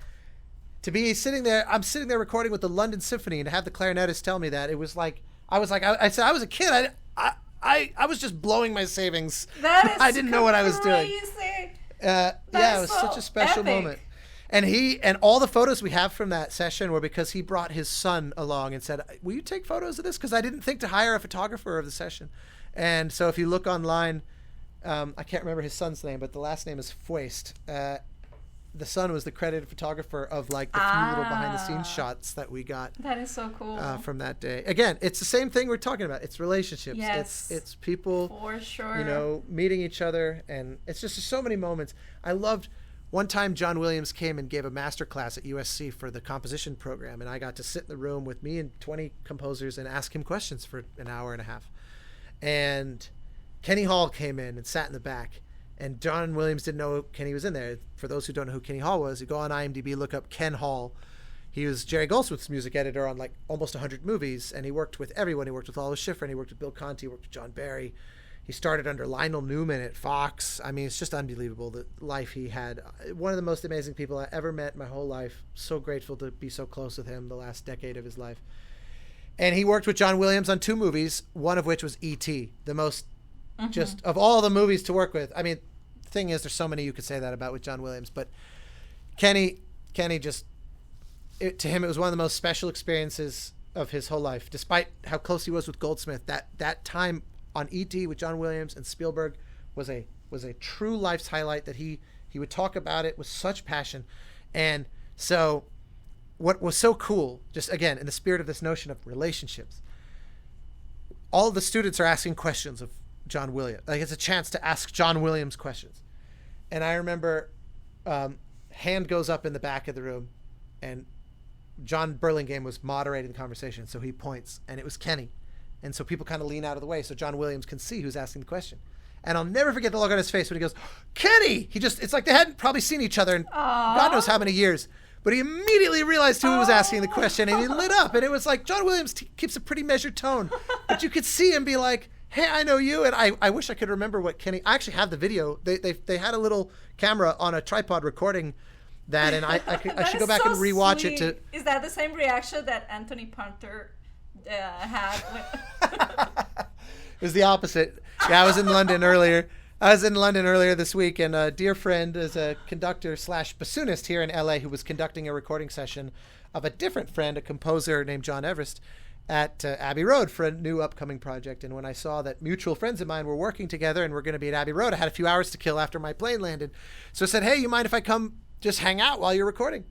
to be sitting there, I'm sitting there recording with the London Symphony, and to have the clarinetist tell me that, it was like, I said, I was a kid. I was just blowing my savings. That is I didn't know what I was doing. crazy. Yeah, it was such a special moment. And all the photos we have from that session were because he brought his son along and said, will you take photos of this? Because I didn't think to hire a photographer of the session. And so if you look online, I can't remember his son's name, but the last name is Fuest. The son was the credited photographer of like the few little behind the scenes shots that we got. That is so cool. From that day. Again, it's the same thing we're talking about. It's relationships. Yes, it's people, for sure. you know, meeting each other, and it's just so many moments. I loved one time John Williams came and gave a master class at USC for the composition program, and I got to sit in the room with me and 20 composers and ask him questions for an hour and a half. And Kenny Hall came in and sat in the back. And John Williams didn't know Kenny was in there. For those who don't know who Kenny Hall was, you go on IMDb, look up Ken Hall. He was Jerry Goldsmith's music editor on like almost 100 movies, and he worked with everyone. He worked with Oliver Schifrin, he worked with Bill Conti, he worked with John Barry. He started under Lionel Newman at Fox. I mean, it's just unbelievable the life he had. One of the most amazing people I ever met in my whole life. So grateful to be so close with him the last decade of his life. And he worked with John Williams on 2 movies, one of which was E.T., the most just of all the movies to work with. I mean, thing is, there's so many you could say that about with John Williams, but Kenny just, to him, it was one of the most special experiences of his whole life. Despite how close he was with Goldsmith, that time on E.T. with John Williams and Spielberg was a true life's highlight. That he would talk about it with such passion. And so what was so cool, just again in the spirit of this notion of relationships, all of the students are asking questions of John Williams. Like, it's a chance to ask John Williams questions. And I remember hand goes up in the back of the room, and John Burlingame was moderating the conversation, so he points, and it was Kenny. And so people kind of lean out of the way so John Williams can see who's asking the question. And I'll never forget the look on his face when he goes, Kenny! It's like they hadn't probably seen each other in God knows how many years. But he immediately realized who he was asking the question, and he lit up. And it was like, John Williams keeps a pretty measured tone. But you could see him be like, hey, I know you. And I wish I could remember what Kenny... I actually have the video. They had a little camera on a tripod recording that, and I should go back and rewatch it. Is that the same reaction that Anthony Punter had? It was the opposite. Yeah, I was in London earlier this week, and a dear friend is a conductor / bassoonist here in LA who was conducting a recording session of a different friend, a composer named John Everest, at Abbey Road for a new upcoming project. And when I saw that mutual friends of mine were working together and were going to be at Abbey Road, I had a few hours to kill after my plane landed. So I said, hey, you mind if I come just hang out while you're recording?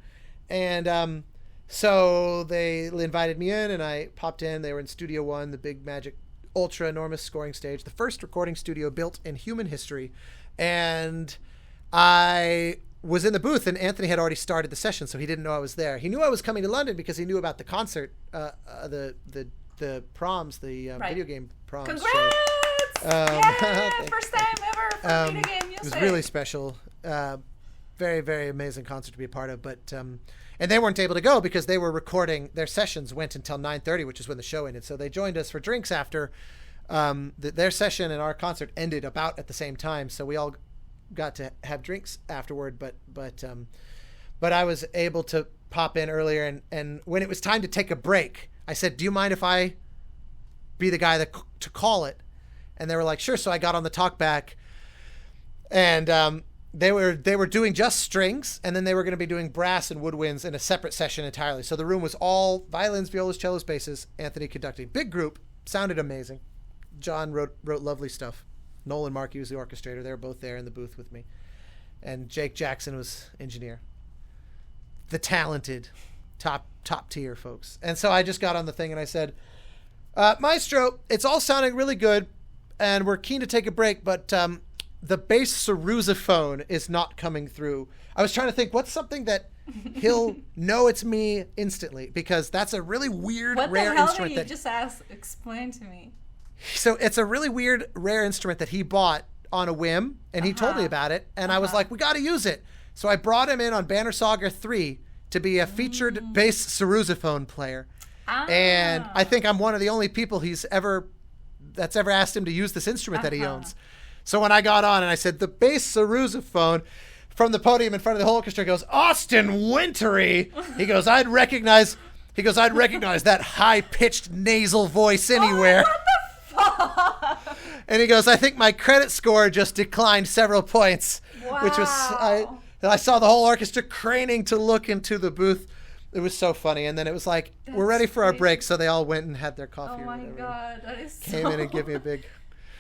And so they invited me in, and I popped in. They were in Studio One, the big magic ultra enormous scoring stage, the first recording studio built in human history. And I was in the booth, and Anthony had already started the session, so he didn't know I was there. He knew I was coming to London because he knew about the concert, the proms, the video game proms. Congrats! Yeah, first time ever for video game music. It was really special. Very, very amazing concert to be a part of. But and they weren't able to go because they were recording. Their sessions went until 9:30, which is when the show ended. So they joined us for drinks after their session, and our concert ended about at the same time. So we all got to have drinks afterward, but I was able to pop in earlier, and when it was time to take a break, I said, do you mind if I be the guy to call it? And they were like, sure. So I got on the talkback, and they were doing just strings, and then they were going to be doing brass and woodwinds in a separate session entirely. So the room was all violins, violas, cellos, basses, Anthony conducting. Big group, sounded amazing. John wrote lovely stuff. Nolan Markey was the orchestrator. They were both there in the booth with me. And Jake Jackson was engineer. The talented, top tier folks. And so I just got on the thing and I said, Maestro, it's all sounding really good, and we're keen to take a break, but the bass sousaphone is not coming through. I was trying to think, what's something that he'll know it's me instantly, because that's a really weird, rare instrument. What the hell did you just ask? Explain to me. So it's a really weird, rare instrument that he bought on a whim, and he told me about it, and I was like, we got to use it. So I brought him in on Banner Saga 3 to be a featured bass sousaphone player. And I think I'm one of the only people that's ever asked him to use this instrument that he owns. So when I got on and I said, the bass sousaphone, from the podium in front of the whole orchestra goes, Austin Wintory. He goes, I'd recognize that high-pitched nasal voice anywhere. Oh, what the fuck? And he goes, I think my credit score just declined several points. Wow. Which was, I saw the whole orchestra craning to look into the booth. It was so funny. And then it was like, we're ready for our break. So they all went and had their coffee. Oh my God. That is Came in and gave me a big...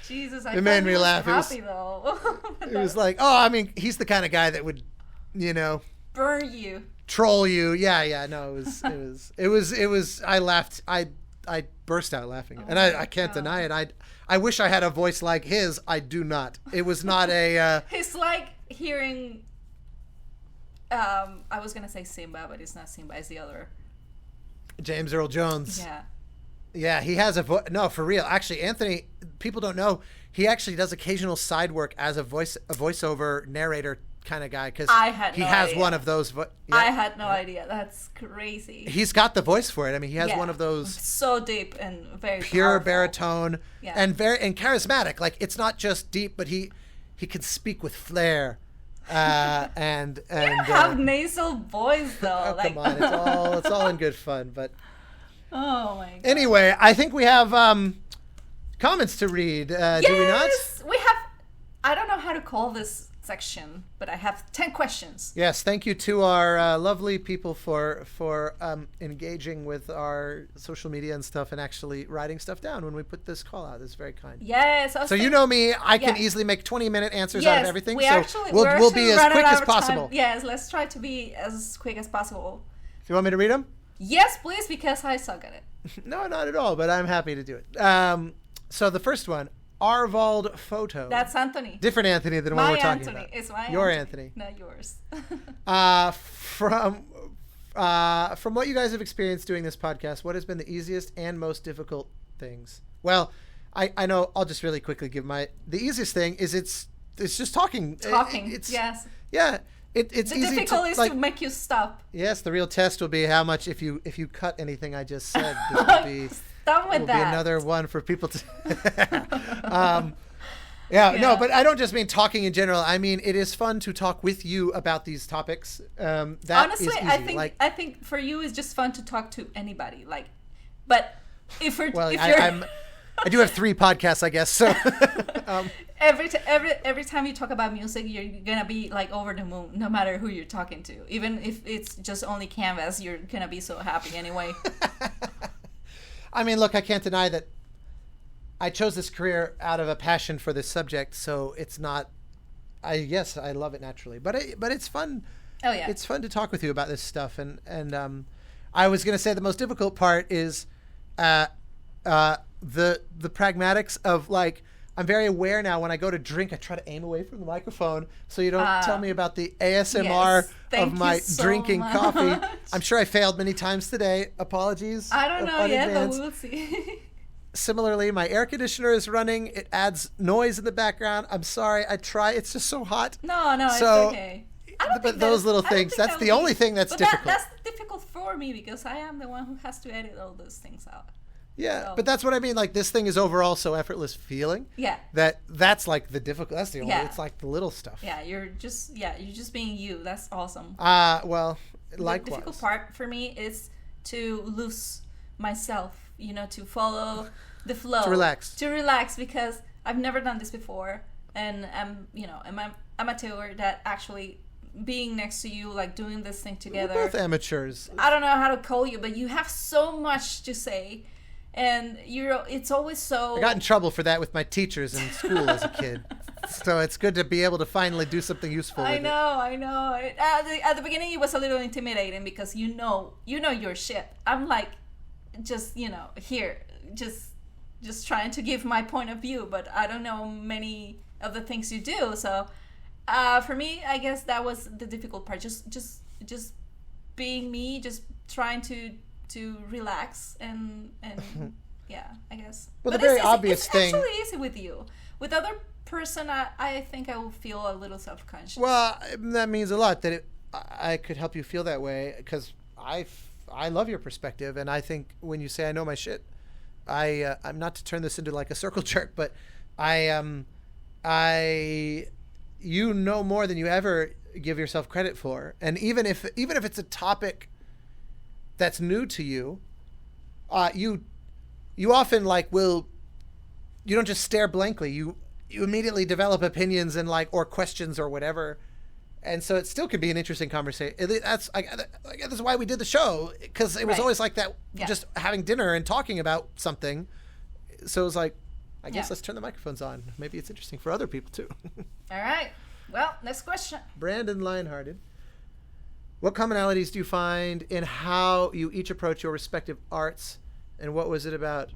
Jesus, it made me laugh. Happy, though. It was like, oh, I mean, he's the kind of guy that would, you know... burn you. Troll you. Yeah. No, it was, I laughed. I burst out laughing. And I can't deny it. I wish I had a voice like his. I do not. It was not a... It's like hearing... I was going to say Simba, but it's not Simba. It's the other. James Earl Jones. Yeah. Yeah, he has a voice. No, for real. Actually, Anthony, people don't know, he actually does occasional side work as a voiceover narrator kind of guy because he has one of those. I had no idea. That's crazy. He's got the voice for it. I mean, he has one of those so deep and very pure powerful. baritone and very charismatic. Like it's not just deep, but he can speak with flair. And you have nasal voice though. Oh, like... come on, it's all in good fun, but. Oh my God. Anyway, I think we have comments to read. Yes, do we not? We have. I don't know how to call this section, but I have 10 questions. Yes, thank you to our lovely people for engaging with our social media and stuff and actually writing stuff down when we put this call out. That's very kind. Yes. So you know me, I can easily make 20-minute answers out of everything. We'll be as quick as possible. Time. Yes, let's try to be as quick as possible. Do you want me to read them? Yes, please, because I suck at it. No, not at all, but I'm happy to do it. So the first one, Arvald Photo. That's Anthony. Different Anthony than the one we're talking about. It's my Your Anthony. Not yours. From what you guys have experienced doing this podcast, what has been the easiest and most difficult things? Well, I know I'll just really quickly give the easiest thing is it's just talking. Yes. Yeah. It's the easy difficult to, is to make you stop. Yes, the real test will be how much if you cut anything I just said. This will be, Stop with that. Be another one for people to. No, but I don't just mean talking in general. I mean it is fun to talk with you about these topics. Honestly, is easy. I think for you it's just fun to talk to anybody. But if we're I do have 3 podcasts, I guess. So every time you talk about music, you're gonna be like over the moon, no matter who you're talking to. Even if it's just only Canvas, you're gonna be so happy anyway. I mean, look, I can't deny that I chose this career out of a passion for this subject, so it's not. I love it naturally, but it's fun. Oh yeah, it's fun to talk with you about this stuff, and I was gonna say the most difficult part is the pragmatics of like I'm very aware now when I go to drink I try to aim away from the microphone so you don't tell me about the ASMR of my drinking coffee. I'm sure I failed many times today. Apologies. I don't know yet, but we will see. Similarly, my air conditioner is running. It adds noise in the background. I'm sorry. I try. It's just so hot. No, it's okay. But those little things, that's the only thing that's difficult. That's difficult for me because I am the one who has to edit all those things out. Yeah, so. But that's what I mean. Like this thing is overall so effortless feeling. Yeah. That's like the difficult. That's the only. Yeah. It's like the little stuff. Yeah, you're just being you. That's awesome. Well, likewise. The difficult part for me is to lose myself. To follow the flow. To relax because I've never done this before, and I'm amateur that actually being next to you, like doing this thing together. We're both amateurs. I don't know how to call you, but you have so much to say. And it's always so... I got in trouble for that with my teachers in school as a kid. So it's good to be able to finally do something useful with it. I know. At the beginning, it was a little intimidating because you know your shit. I'm like, just, here, just trying to give my point of view, but I don't know many of the things you do. So for me, I guess that was the difficult part. Just being me, just trying to relax and yeah, I guess. Well, but the very obvious thing. It's actually easy with you. With other person, I think I will feel a little self-conscious. Well, that means a lot that I could help you feel that way because I love your perspective, and I think when you say I know my shit, I'm not to turn this into like a circle jerk, but you know more than you ever give yourself credit for, and even if it's a topic that's new to you, you often like will you don't just stare blankly. You immediately develop opinions and like or questions or whatever. And so it still could be an interesting conversation. That's why we did the show, because it was always like that, just having dinner and talking about something. So it was like, I guess let's turn the microphones on. Maybe it's interesting for other people too. All right. Well, next question. Brandon Lionhearted. What commonalities do you find in how you each approach your respective arts, and what was it about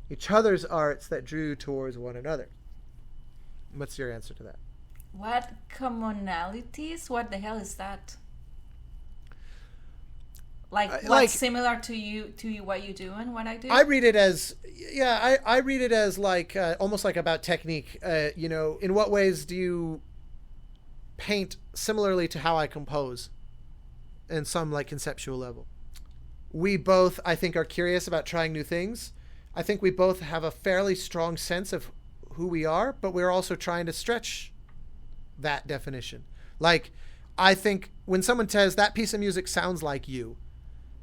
each other's arts that drew you towards one another? What's your answer to that? What commonalities? What the hell is that? What's similar to you, what you do and what I do? I read it as, I read it as like almost like about technique. In what ways do you paint similarly to how I compose in some like conceptual level? We both, I think, are curious about trying new things. I think we both have a fairly strong sense of who we are, but we're also trying to stretch that definition. Like, I think when someone says that piece of music sounds like you,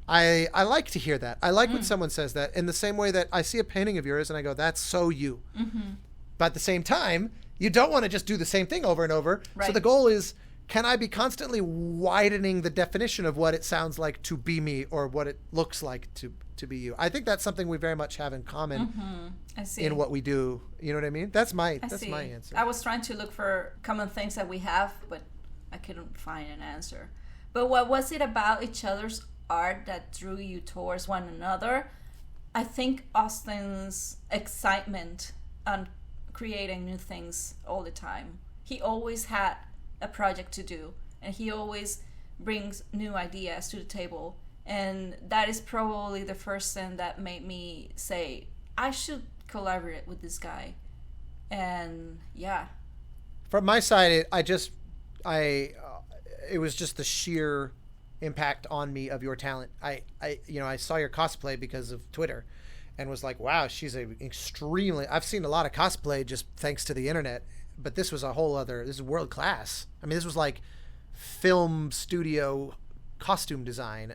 I like to hear that. I like when someone says that, in the same way that I see a painting of yours and I go, that's so you. Mm-hmm. But at the same time, you don't want to just do the same thing over and over. Right. So the goal is, can I be constantly widening the definition of what it sounds like to be me, or what it looks like to be you? I think that's something we very much have in common I see. In what we do. You know what I mean? That's my answer. I was trying to look for common things that we have, but I couldn't find an answer. But what was it about each other's art that drew you towards one another? I think Austin's excitement on creating new things all the time. He always had a project to do, and he always brings new ideas to the table, and that is probably the first thing that made me say I should collaborate with this guy. And from my side, it was just the sheer impact on me of your talent. I saw your cosplay because of Twitter and was like, wow, she's I've seen a lot of cosplay just thanks to the internet, but this was this is world class. I mean, this was like film studio costume design,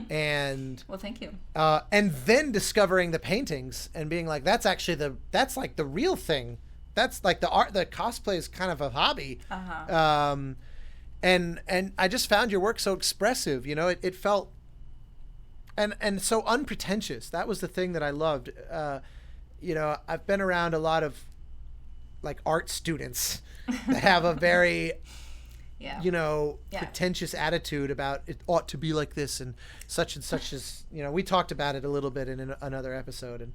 and well, thank you. And then discovering the paintings and being like, that's like the real thing. That's like the art. The cosplay is kind of a hobby. And I just found your work so expressive. It felt and so unpretentious. That was the thing that I loved. I've been around a lot of like art students that have a very pretentious attitude about it ought to be like this and such is, we talked about it a little bit in another episode.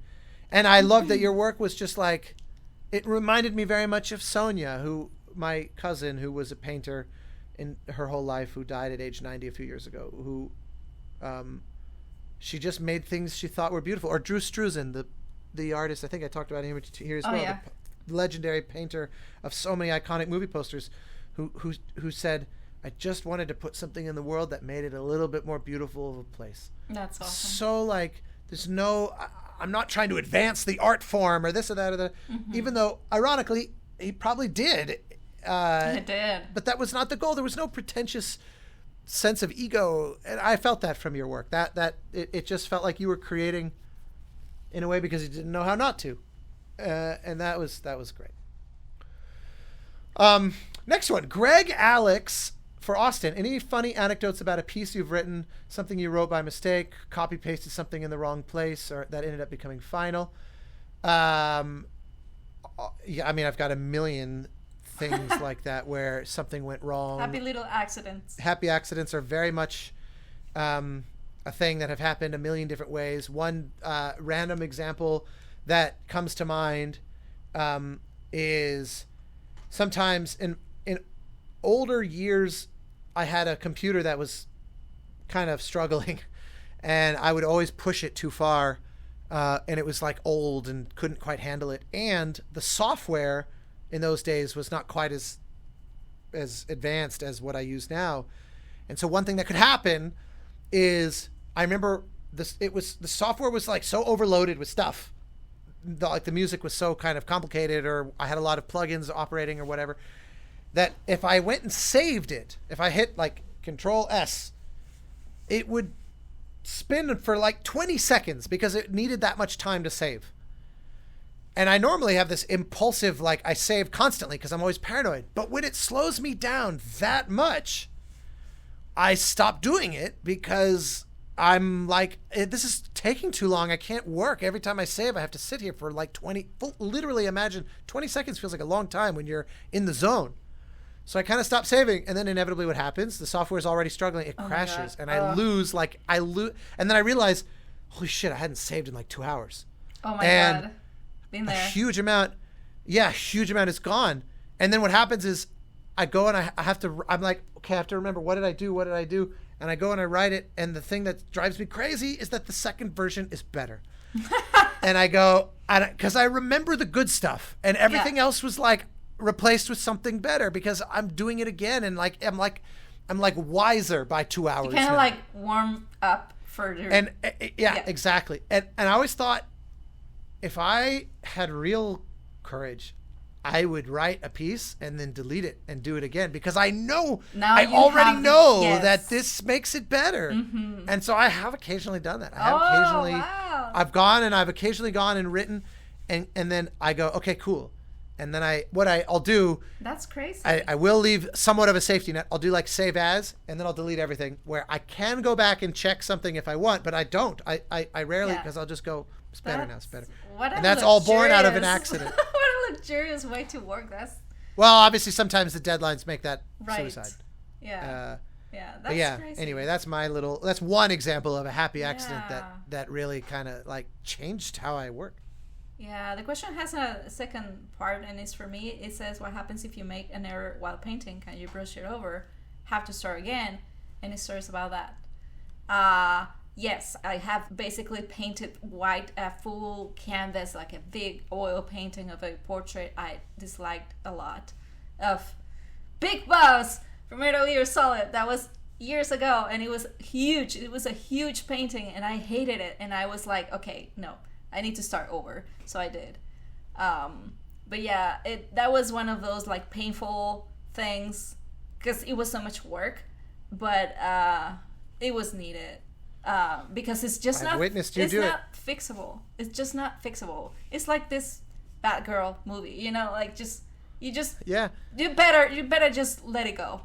And I love that your work was just like, it reminded me very much of Sonia, my cousin, who was a painter in her whole life, who died at age 90 a few years ago, who she just made things she thought were beautiful. Or Drew Struzan, the artist, I think I talked about him here as well. Yeah. The legendary painter of so many iconic movie posters, who said, I just wanted to put something in the world that made it a little bit more beautiful of a place. That's awesome. So like, I'm not trying to advance the art form or this or that or that, even though ironically he probably did. It did. But that was not the goal. There was no pretentious sense of ego. And I felt that from your work, that it just felt like you were creating in a way because you didn't know how not to. And that was great. Next one, Greg Alex for Austin. Any funny anecdotes about a piece you've written, something you wrote by mistake, copy pasted something in the wrong place, or that ended up becoming final? I've got a million things like that where something went wrong. Happy little accidents. Happy accidents are very much a thing that have happened a million different ways. One random example that comes to mind is sometimes in older years, I had a computer that was kind of struggling, and I would always push it too far, and it was like old and couldn't quite handle it. And the software in those days was not quite as advanced as what I use now. And so one thing that could happen is, I remember the software was like so overloaded with stuff. The music was so kind of complicated, or I had a lot of plugins operating or whatever, that if I went and saved it, if I hit like Control S, it would spin for like 20 seconds because it needed that much time to save. And I normally have this impulsive, like I save constantly because I'm always paranoid. But when it slows me down that much, I stop doing it because I'm like, this is taking too long. I can't work. Every time I save, I have to sit here for like 20, literally imagine 20 seconds feels like a long time when you're in the zone. So I kind of stop saving, and then inevitably what happens, the software is already struggling. It crashes, and I lose, and then I realize, holy shit, I hadn't saved in like 2 hours. Oh my God. Been there. A huge amount is gone. And then what happens is I go and I'm like, okay, I have to remember, what did I do? And I go and I write it, and the thing that drives me crazy is that the second version is better. And I go, because I remember the good stuff, and everything else was like replaced with something better because I'm doing it again, and like I'm like wiser by 2 hours. You kind of like warm up further. And exactly. And I always thought, if I had real courage, I would write a piece and then delete it and do it again, because I know I already know that this makes it better. Mm-hmm. And so I have occasionally done that. I've gone and written, and then I go, okay, cool. And then I'll do. That's crazy. I will leave somewhat of a safety net. I'll do like save as, and then I'll delete everything, where I can go back and check something if I want, but I don't. I rarely, because I'll just go, it's better now, it's better. And that's all born out of an accident. What a luxurious way to work. Well, obviously sometimes the deadlines make that suicide. Yeah. That's crazy. Anyway, that's one example of a happy accident that really kind of like changed how I work. Yeah, the question has a second part, and it's for me. It says, what happens if you make an error while painting? Can you brush it over? Have to start again? Any stories about that? Yes, I have basically painted white a full canvas, like a big oil painting of a portrait I disliked a lot, of Big Boss from Metal Gear Solid. That was years ago, and it was huge. It was a huge painting, and I hated it. And I was like, okay, no, I need to start over. So I did. But yeah, that was one of those like painful things, because it was so much work, but it was needed. Because it's just not fixable. It's just not fixable. It's like this Batgirl movie, you better just let it go.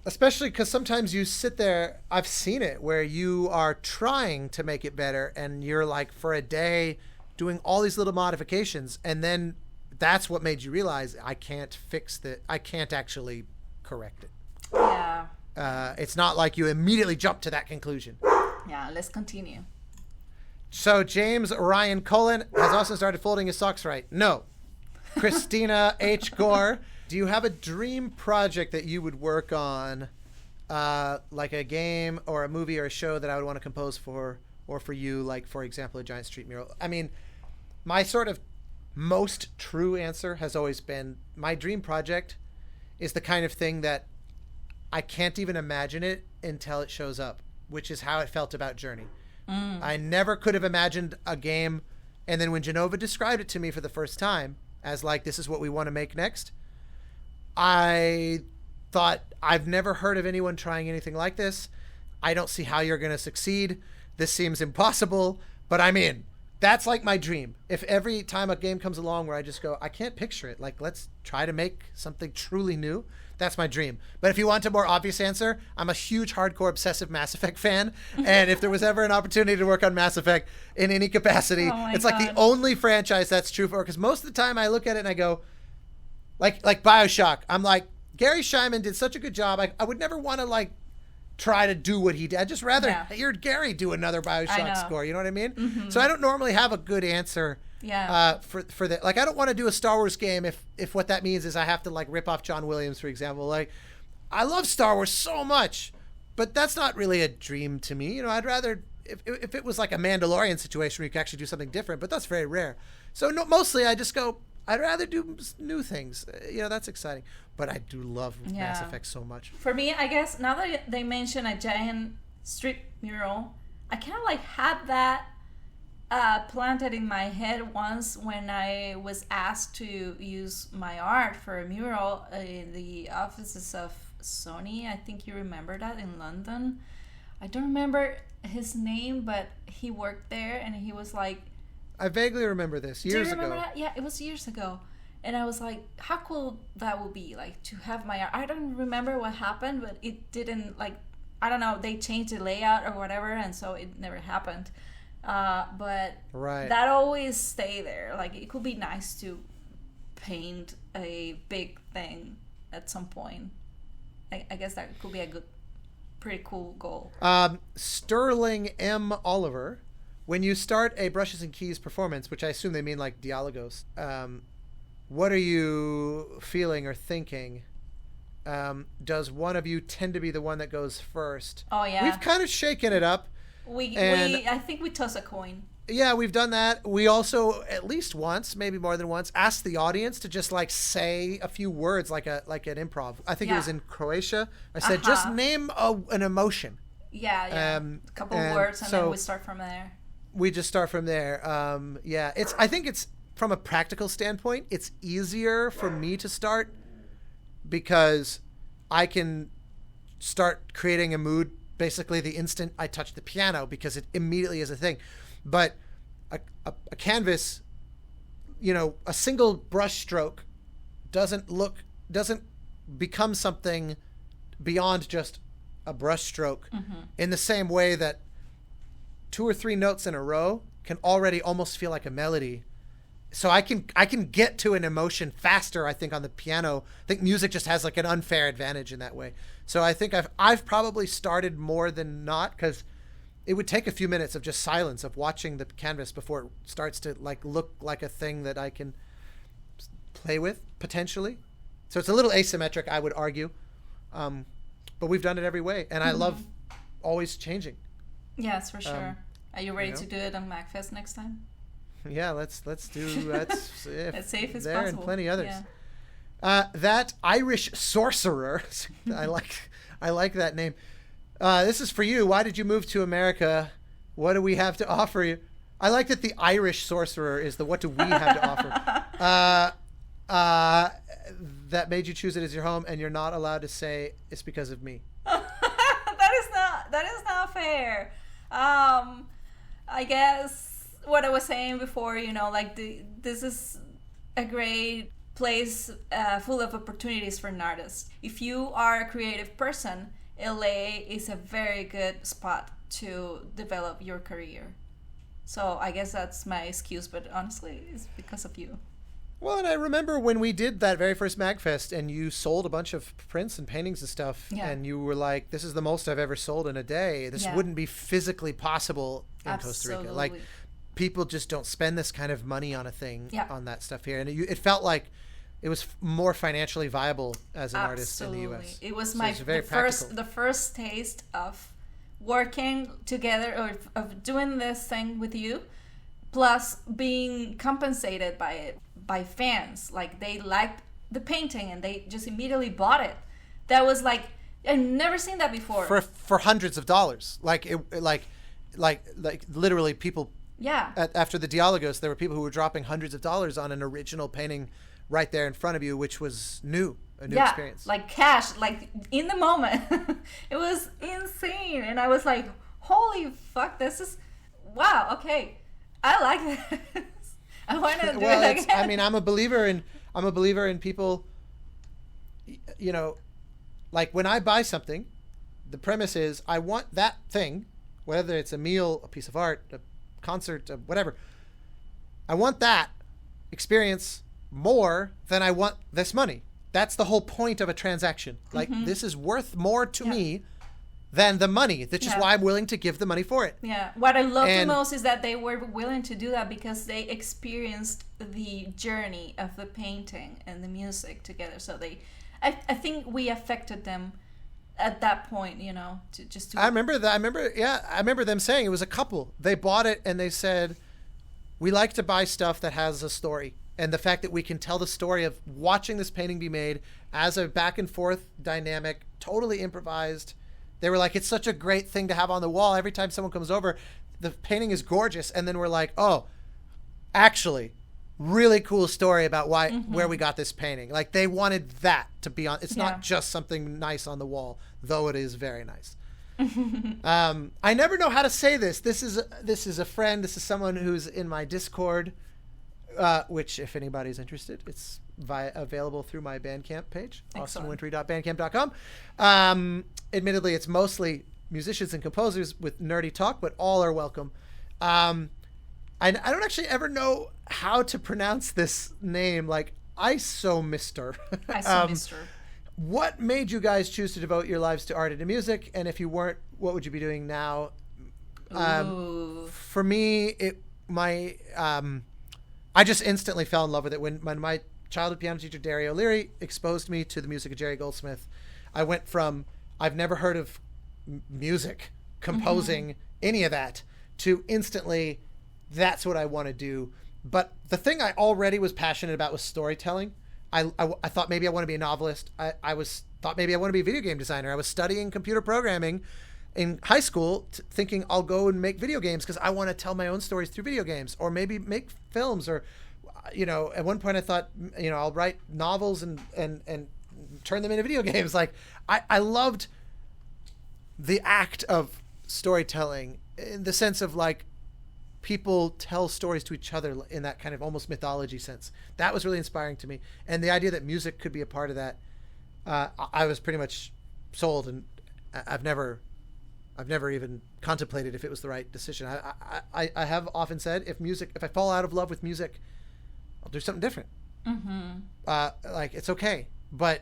Especially because sometimes you sit there, I've seen it, where you are trying to make it better, and you're like for a day doing all these little modifications, and then that's what made you realize, I can't actually correct it. Yeah. It's not like you immediately jump to that conclusion. Yeah, let's continue. So James Ryan Cullen has also started folding his socks right. No. Christina H. Gore, do you have a dream project that you would work on, like a game or a movie or a show that I would want to compose for, or for you, like, for example, a giant street mural? I mean, my sort of most true answer has always been, my dream project is the kind of thing that I can't even imagine it until it shows up, which is how it felt about Journey. I never could have imagined a game, and then when Genova described it to me for the first time as like, this is what we want to make next, I thought, I've never heard of anyone trying anything like this. I don't see how you're going to succeed. This seems impossible, but I'm in. That's like my dream. If every time a game comes along where I just go, I can't picture it, like, let's try to make something truly new, that's my dream. But if you want a more obvious answer, I'm a huge hardcore obsessive Mass Effect fan, and if there was ever an opportunity to work on Mass Effect in any capacity, it's like the only franchise that's true for, because most of the time I look at it and I go, like BioShock, I'm like, Gary Scheinman did such a good job, I would never want to like try to do what he did. I'd just rather hear Gary do another BioShock score, you know what I mean? Mm-hmm. So I don't normally have a good answer for that. Like, I don't want to do a Star Wars game if what that means is I have to like rip off John Williams, for example. Like, I love Star Wars so much, but that's not really a dream to me. I'd rather, if it was like a Mandalorian situation where you could actually do something different, but that's very rare. So mostly I just go, I'd rather do new things. That's exciting. But I do love Mass Effect so much. For me, I guess, now that they mention a giant street mural, I kind of like had that planted in my head once when I was asked to use my art for a mural in the offices of Sony. I think you remember that, in London. I don't remember his name, but he worked there, and he was like, I vaguely remember this years Do you remember ago. that? Yeah, it was years ago. And I was like, how cool that would be, like, to have my art. I don't remember what happened, but it didn't, like, I don't know, they changed the layout or whatever, and so it never happened. But Right. that always stay there. Like, it could be nice to paint a big thing at some point. I guess that could be a pretty cool goal. Sterling M. Oliver, when you start a Brushes and Keys performance, which I assume they mean like Dialogos, what are you feeling or thinking? Does one of you tend to be the one that goes first? Oh, yeah. We've kind of shaken it up. I think we toss a coin. Yeah, we've done that. We also, at least once, maybe more than once, asked the audience to just like say a few words, like an improv. I think it was in Croatia. I said, just name an emotion. Yeah. A couple of words, and then we start from there. We just start from there. Yeah, I think it's, from a practical standpoint, it's easier for me to start because I can start creating a mood basically the instant I touch the piano, because it immediately is a thing. But a canvas, a single brush stroke doesn't become something beyond just a brush stroke, in the same way that 2 or 3 notes in a row can already almost feel like a melody. So I can get to an emotion faster, I think, on the piano. I think music just has like an unfair advantage in that way. So I think I've probably started more than not, because it would take a few minutes of just silence, of watching the canvas before it starts to like look like a thing that I can play with potentially. So it's a little asymmetric, I would argue, but we've done it every way, and I love always changing. Yes, for sure. Are you ready to do it on MagFest next time? Yeah, let's do that. As safe as there possible. And plenty others. Yeah. That Irish sorcerer, I like that name. This is for you. Why did you move to America? What do we have to offer you? I like that the Irish sorcerer is the what do we have to offer. That made you choose it as your home, and you're not allowed to say it's because of me. That is not fair. I guess what I was saying before, this is a great place full of opportunities for an artist. If you are a creative person, LA is a very good spot to develop your career. So I guess that's my excuse, but honestly, it's because of you. Well, and I remember when we did that very first MagFest, and you sold a bunch of prints and paintings and stuff, and you were like, this is the most I've ever sold in a day. This wouldn't be physically possible in Costa Rica. Like, people just don't spend this kind of money on a thing, on that stuff here. And it felt like it was more financially viable as an artist in the U.S. It was the first taste of working together, or of doing this thing with you, plus being compensated by it, by fans. Like, they liked the painting and they just immediately bought it. That was like, I've never seen that before. For hundreds of dollars. Like literally people. Yeah. After the Dialogos, there were people who were dropping hundreds of dollars on an original painting right there in front of you, which was a new experience. Like cash, like in the moment. It was insane. And I was like, holy fuck, this is, wow, okay. I like this. I want to do it again. I mean, I'm a believer in people, like when I buy something, the premise is I want that thing, whether it's a meal, a piece of art, a concert, whatever. I want that experience more than I want this money. That's the whole point of a transaction. Like, this is worth more to me than the money. That's just why I'm willing to give the money for it. Yeah. What I love the most is that they were willing to do that because they experienced the journey of the painting and the music together. So I think we affected them at that point, to just do I remember them saying it was a couple. They bought it and they said, we like to buy stuff that has a story. And the fact that we can tell the story of watching this painting be made as a back and forth dynamic, totally improvised. They were like, it's such a great thing to have on the wall. Every time someone comes over, the painting is gorgeous. And then we're like, oh, actually, really cool story about where we got this painting. Like, they wanted that to be on. It's not just something nice on the wall, though it is very nice. I never know how to say this. This is a friend. This is someone who's in my Discord, which, if anybody's interested, it's available through my Bandcamp page, austinwintry.bandcamp.com. Admittedly, it's mostly musicians and composers with nerdy talk, but all are welcome. I don't actually ever know how to pronounce this name. Like, Isomister. Isomister. What made you guys choose to devote your lives to art and to music? And if you weren't, what would you be doing now? For me, I just instantly fell in love with it when my childhood piano teacher, Derry O'Leary, exposed me to the music of Jerry Goldsmith. I went from, I've never heard of music, composing, any of that, to instantly, that's what I want to do. But the thing I already was passionate about was storytelling. I thought maybe I want to be a novelist. I thought maybe I want to be a video game designer. I was studying computer programming in high school, thinking I'll go and make video games because I want to tell my own stories through video games, or maybe make films, or, at one point I thought, I'll write novels and turn them into video games. Like, I loved the act of storytelling in the sense of, like, people tell stories to each other in that kind of almost mythology sense. That was really inspiring to me. And the idea that music could be a part of that, I was pretty much sold, and I've never even contemplated if it was the right decision. I have often said, if I fall out of love with music, I'll do something different. Like, it's okay. But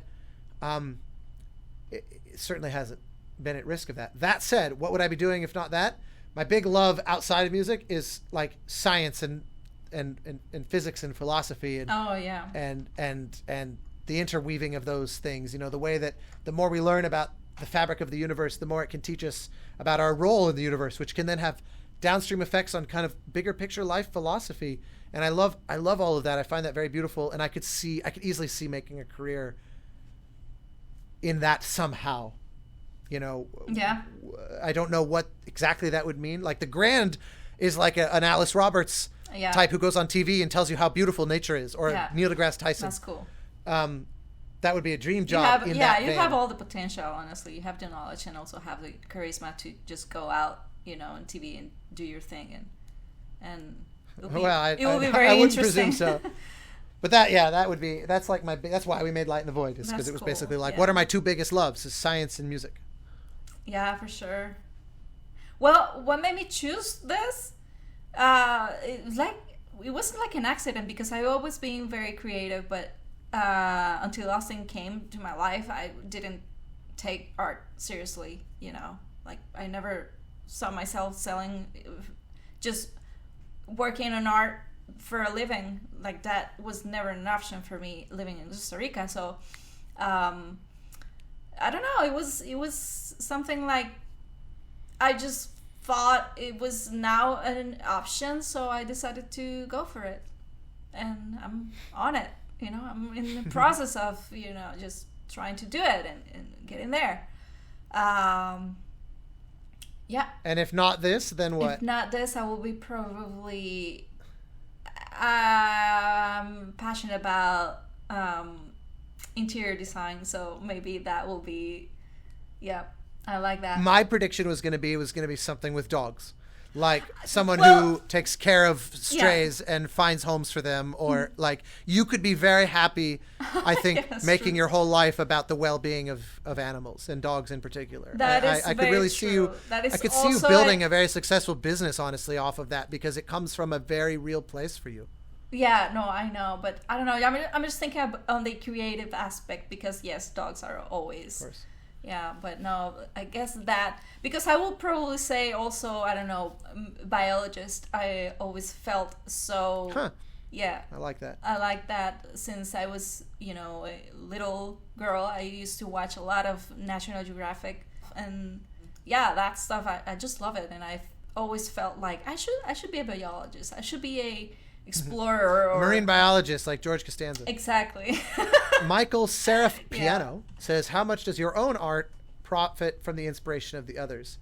it certainly hasn't been at risk of that. That said, what would I be doing if not that? My big love outside of music is, like, science and physics and philosophy and and the interweaving of those things. The way that the more we learn about the fabric of the universe, the more it can teach us about our role in the universe, which can then have downstream effects on kind of bigger picture life philosophy. And I love all of that. I find that very beautiful, and I could easily see making a career in that somehow. Yeah. I don't know what exactly that would mean. Like, the Grand is like an Alice Roberts type who goes on TV and tells you how beautiful nature is, or Neil deGrasse Tyson. That's cool. That would be a dream job. You have all the potential. Honestly, you have the knowledge and also have the charisma to just go out, on TV and do your thing, and it will be very I wouldn't interesting. Presume so. But that's why we made Light in the Void, is because it was basically like, what are my two biggest loves? Is science and music. Yeah, for sure. Well, what made me choose this? It wasn't like an accident, because I've always been very creative, but until Austin came to my life, I didn't take art seriously. Like, I never saw myself just working on art for a living. Like, that was never an option for me living in Costa Rica. So I don't know. It was something like, I just thought it was now an option, so I decided to go for it, and I'm on it. I'm in the process of just trying to do it and getting there. Yeah. And if not this, then what? If not this, I will be probably passionate about interior design, so maybe that will be, I like that. My prediction was going to be something with dogs, like someone who takes care of strays and finds homes for them, or like, you could be very happy, I think, making your whole life about the well-being of animals, and dogs in particular. I could really see you. I could see you building a very successful business, honestly, off of that, because it comes from a very real place for you. Yeah, no, I know, but I don't know. I'm just thinking on the creative aspect, because yes, dogs are always. Of course. Yeah, but no, I guess that, because I will probably say also, I don't know, biologist. I always felt so. Huh. Yeah. I like that. I like that since I was, a little girl. I used to watch a lot of National Geographic, and that stuff. I just love it, and I've always felt like I should be a biologist. I should be a explorer or marine biologist like George Costanza. Exactly. Michael Seraph Piano says, how much does your own art profit from the inspiration of the others?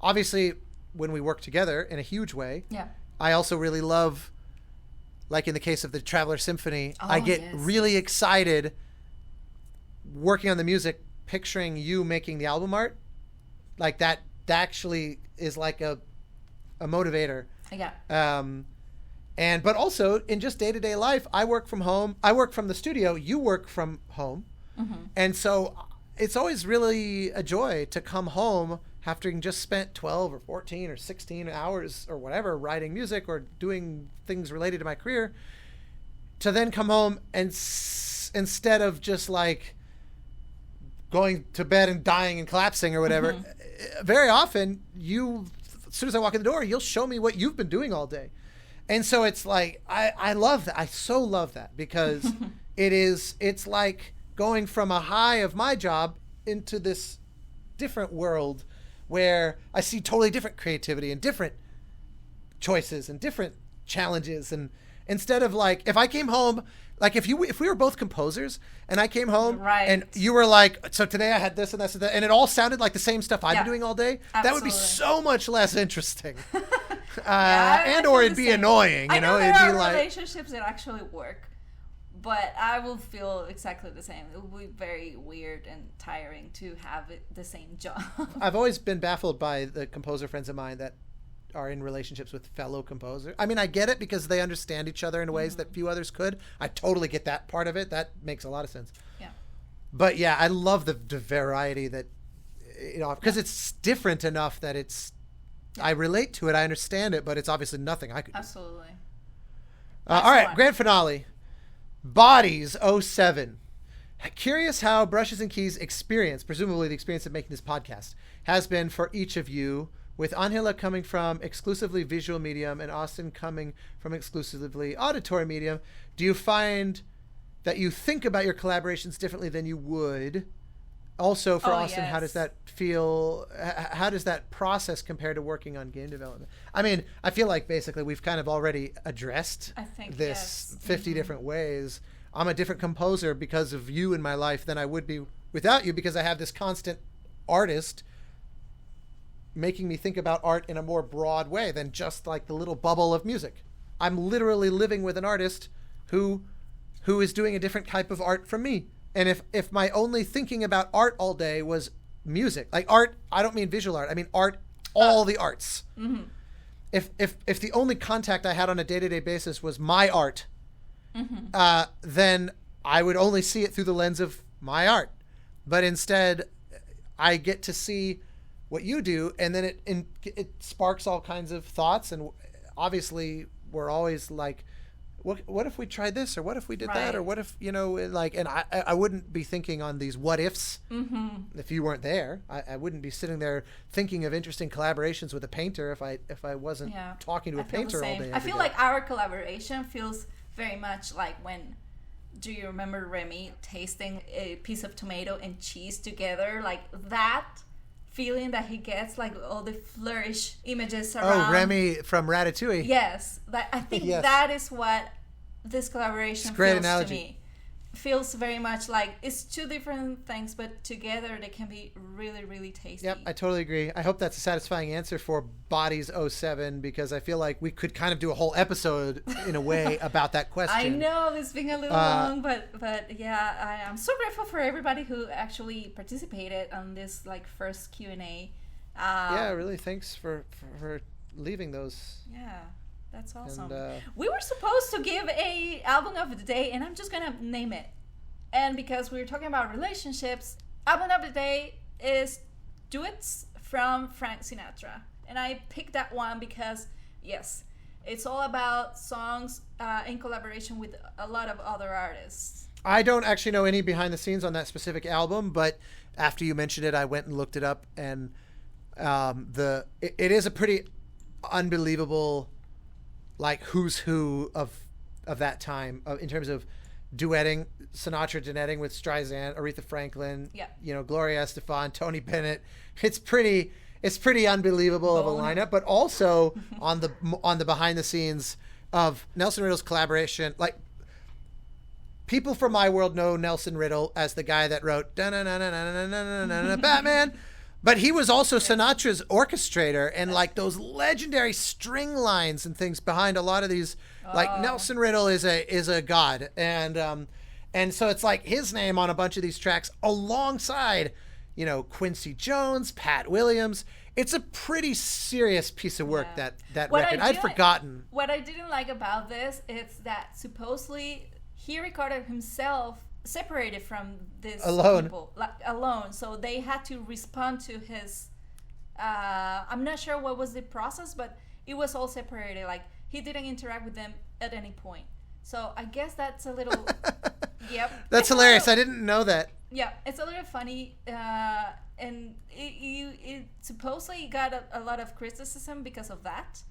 Obviously, when we work together in a huge way, I also really love, like in the case of the Traveler Symphony, I get really excited working on the music, picturing you making the album art. Like, that actually is like a motivator. Yeah. But also in just day-to-day life, I work from home. I work from the studio. You work from home. And so it's always really a joy to come home after having just spent 12 or 14 or 16 hours or whatever writing music or doing things related to my career, to then come home and instead of just like going to bed and dying and collapsing or whatever, very often as soon as I walk in the door, you'll show me what you've been doing all day. And so it's like, I love that. I so love that because it's like going from a high of my job into this different world where I see totally different creativity and different choices and different challenges. And instead of like, if I came home, like if we were both composers and I came home and you were like, so today I had this and this and that, and it all sounded like the same stuff I've been doing all day, that would be so much less interesting. And or it'd be annoying, you know, it'd be like relationships that actually work, but I will feel exactly the same. It will be very weird and tiring to have the same job. I've always been baffled by the composer friends of mine that are in relationships with fellow composers. I mean, I get it because they understand each other in ways that few others could. I totally get that part of it. That makes a lot of sense. Yeah. But yeah, I love the variety that, you know, because it's different enough that it's, I relate to it, I understand it, but it's obviously nothing I could do. Absolutely. All right, grand finale. Bodies 07. Curious how Brushes and Keys experience, presumably the experience of making this podcast, has been for each of you, with Angela coming from exclusively visual medium and Austin coming from exclusively auditory medium. Do you find that you think about your collaborations differently than you would? Also for Austin, how does that feel? How does that process compare to working on game development? I mean, I feel like basically we've kind of already addressed this 50 different ways. I'm a different composer because of you in my life than I would be without you, because I have this constant artist making me think about art in a more broad way than just like the little bubble of music. I'm literally living with an artist who is doing a different type of art from me. And if my only thinking about art all day was music, like art, I don't mean visual art, I mean art, all the arts. If the only contact I had on a day-to-day basis was my art, then I would only see it through the lens of my art. But instead, I get to see what you do, and then it sparks all kinds of thoughts. And obviously, we're always like, what if we tried this, or what if we did that, or what if, you know, like, and I wouldn't be thinking on these what ifs if you weren't there. I wouldn't be sitting there thinking of interesting collaborations with a painter if I wasn't talking to a painter all day. I feel like our collaboration feels very much like when, do you remember Remy tasting a piece of tomato and cheese together? Like that feeling that he gets, like all the flourish images around. Oh, Remy from Ratatouille. Yes, I think that is what this collaboration feels to me. Feels very much like it's two different things, but together they can be really, really tasty. Yep, I totally agree. I hope that's a satisfying answer for Bodies 07, because I feel like we could kind of do a whole episode in a way about that question. I know it's been a little long, but yeah, I'm so grateful for everybody who actually participated on this like first Q&A. Yeah, really. Thanks for leaving those. Yeah. That's awesome. And, we were supposed to give a album of the day, and I'm just gonna name it. And because we were talking about relationships, album of the day is Duets from Frank Sinatra. And I picked that one because, yes, it's all about songs in collaboration with a lot of other artists. I don't actually know any behind the scenes on that specific album, but after you mentioned it, I went and looked it up, and it is a pretty unbelievable, like, who's who of that time in terms of duetting, Sinatra duetting with Streisand, Aretha Franklin, you know, Gloria Estefan, Tony Bennett. It's pretty unbelievable of a lineup, but also on the behind the scenes of Nelson Riddle's collaboration. Like, people from my world know Nelson Riddle as the guy that wrote Batman. But he was also Sinatra's orchestrator, and like those legendary string lines and things behind a lot of these. Like Nelson Riddle is a god, and so it's like his name on a bunch of these tracks alongside, you know, Quincy Jones, Pat Williams. it's a pretty serious piece of work, Yeah. that What record. I I'd didn't- forgotten. What I didn't like about this is that supposedly he recorded himself separated from this Alone. people, like alone. So they had to respond to his. I'm not sure what was the process, but it was all separated. Like he didn't interact with them at any point. So I guess that's a little. Yep. That's It's a hilarious. little- I didn't know that. Yeah, it's a little funny, and it supposedly got a lot of criticism because of that.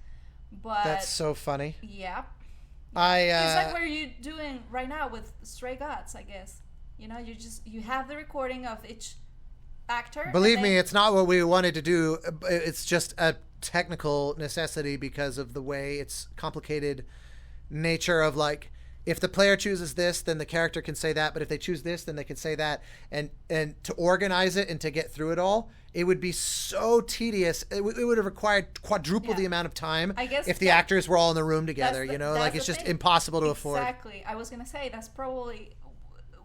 But That's so funny. yeah, I it's like what you're doing right now with Stray Gods, I guess. You know, you have the recording of each actor. believe and me, then- it's not what we wanted to do. It's just a technical necessity because of the way it's complicated nature of like, if the player chooses this, then the character can say that, but if they choose this, then they can say that. And to organize it and to get through it all, it would be so tedious. It would have required quadruple Yeah. the amount of time I guess if the that- actors were all in the room together, the- you know? that's Like, the it's just thing. impossible to afford. Exactly. I was gonna say that's probably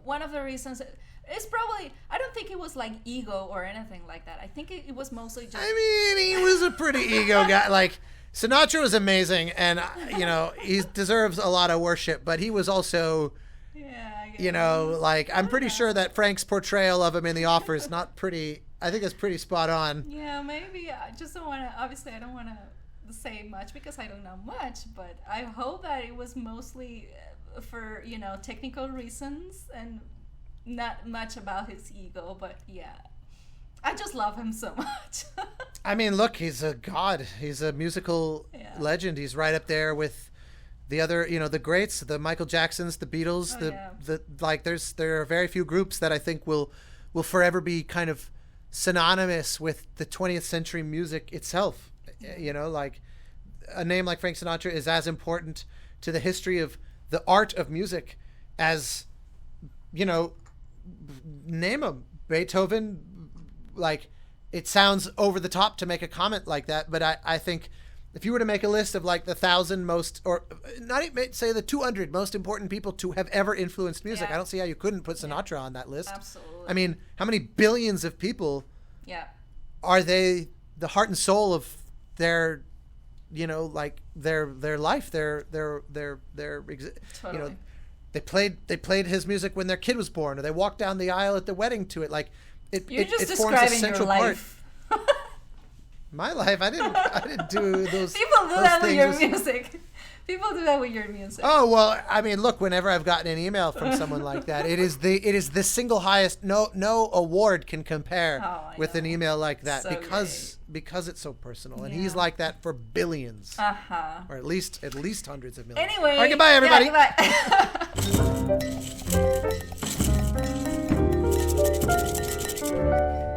one of the reasons. It's probably, I don't think it was like ego or anything like that. I think it was mostly just. I mean, he was a pretty ego guy. Like, Sinatra was amazing, and, you know, he deserves a lot of worship, but he was also, Yeah. I guess. you know, like, I'm pretty sure that Frank's portrayal of him in The Offer is not pretty, I think it's pretty spot on. Yeah, maybe. I just don't want to. Obviously, I don't want to say much because I don't know much. But I hope that it was mostly for technical reasons and not much about his ego. But yeah, I just love him so much. I mean, look, he's a god. He's a musical Yeah. legend. He's right up there with the other, you know, the greats, the Michael Jacksons, the Beatles, Oh, yeah. the like. There are very few groups that I think will forever be kind of synonymous with the 20th century music itself. You know, like a name like Frank Sinatra is as important to the history of the art of music as, you know, name a Beethoven. Like, it sounds over the top to make a comment like that, but I think if you were to make a list of like the 1,000 most, or not even say the 200 most important people to have ever influenced music, Yeah. I don't see how you couldn't put Sinatra on that list. Absolutely. I mean, how many billions of people Yeah. are they the heart and soul of their, you know, like their life, their you know, Totally. they played his music when their kid was born, or they walked down the aisle at the wedding to it. Like it You're it, just it forms a describing your central part. life. My life, I didn't do those. People do those that with your things. music. People do that with your music. Oh well, I mean, look. Whenever I've gotten an email from someone like that, it is the single highest. No award can compare Oh, I with an know. email like that So because it's so personal, and Yeah. he's like that for billions, Uh-huh. or at least hundreds of millions. Anyway. All right, goodbye, everybody. Yeah, goodbye.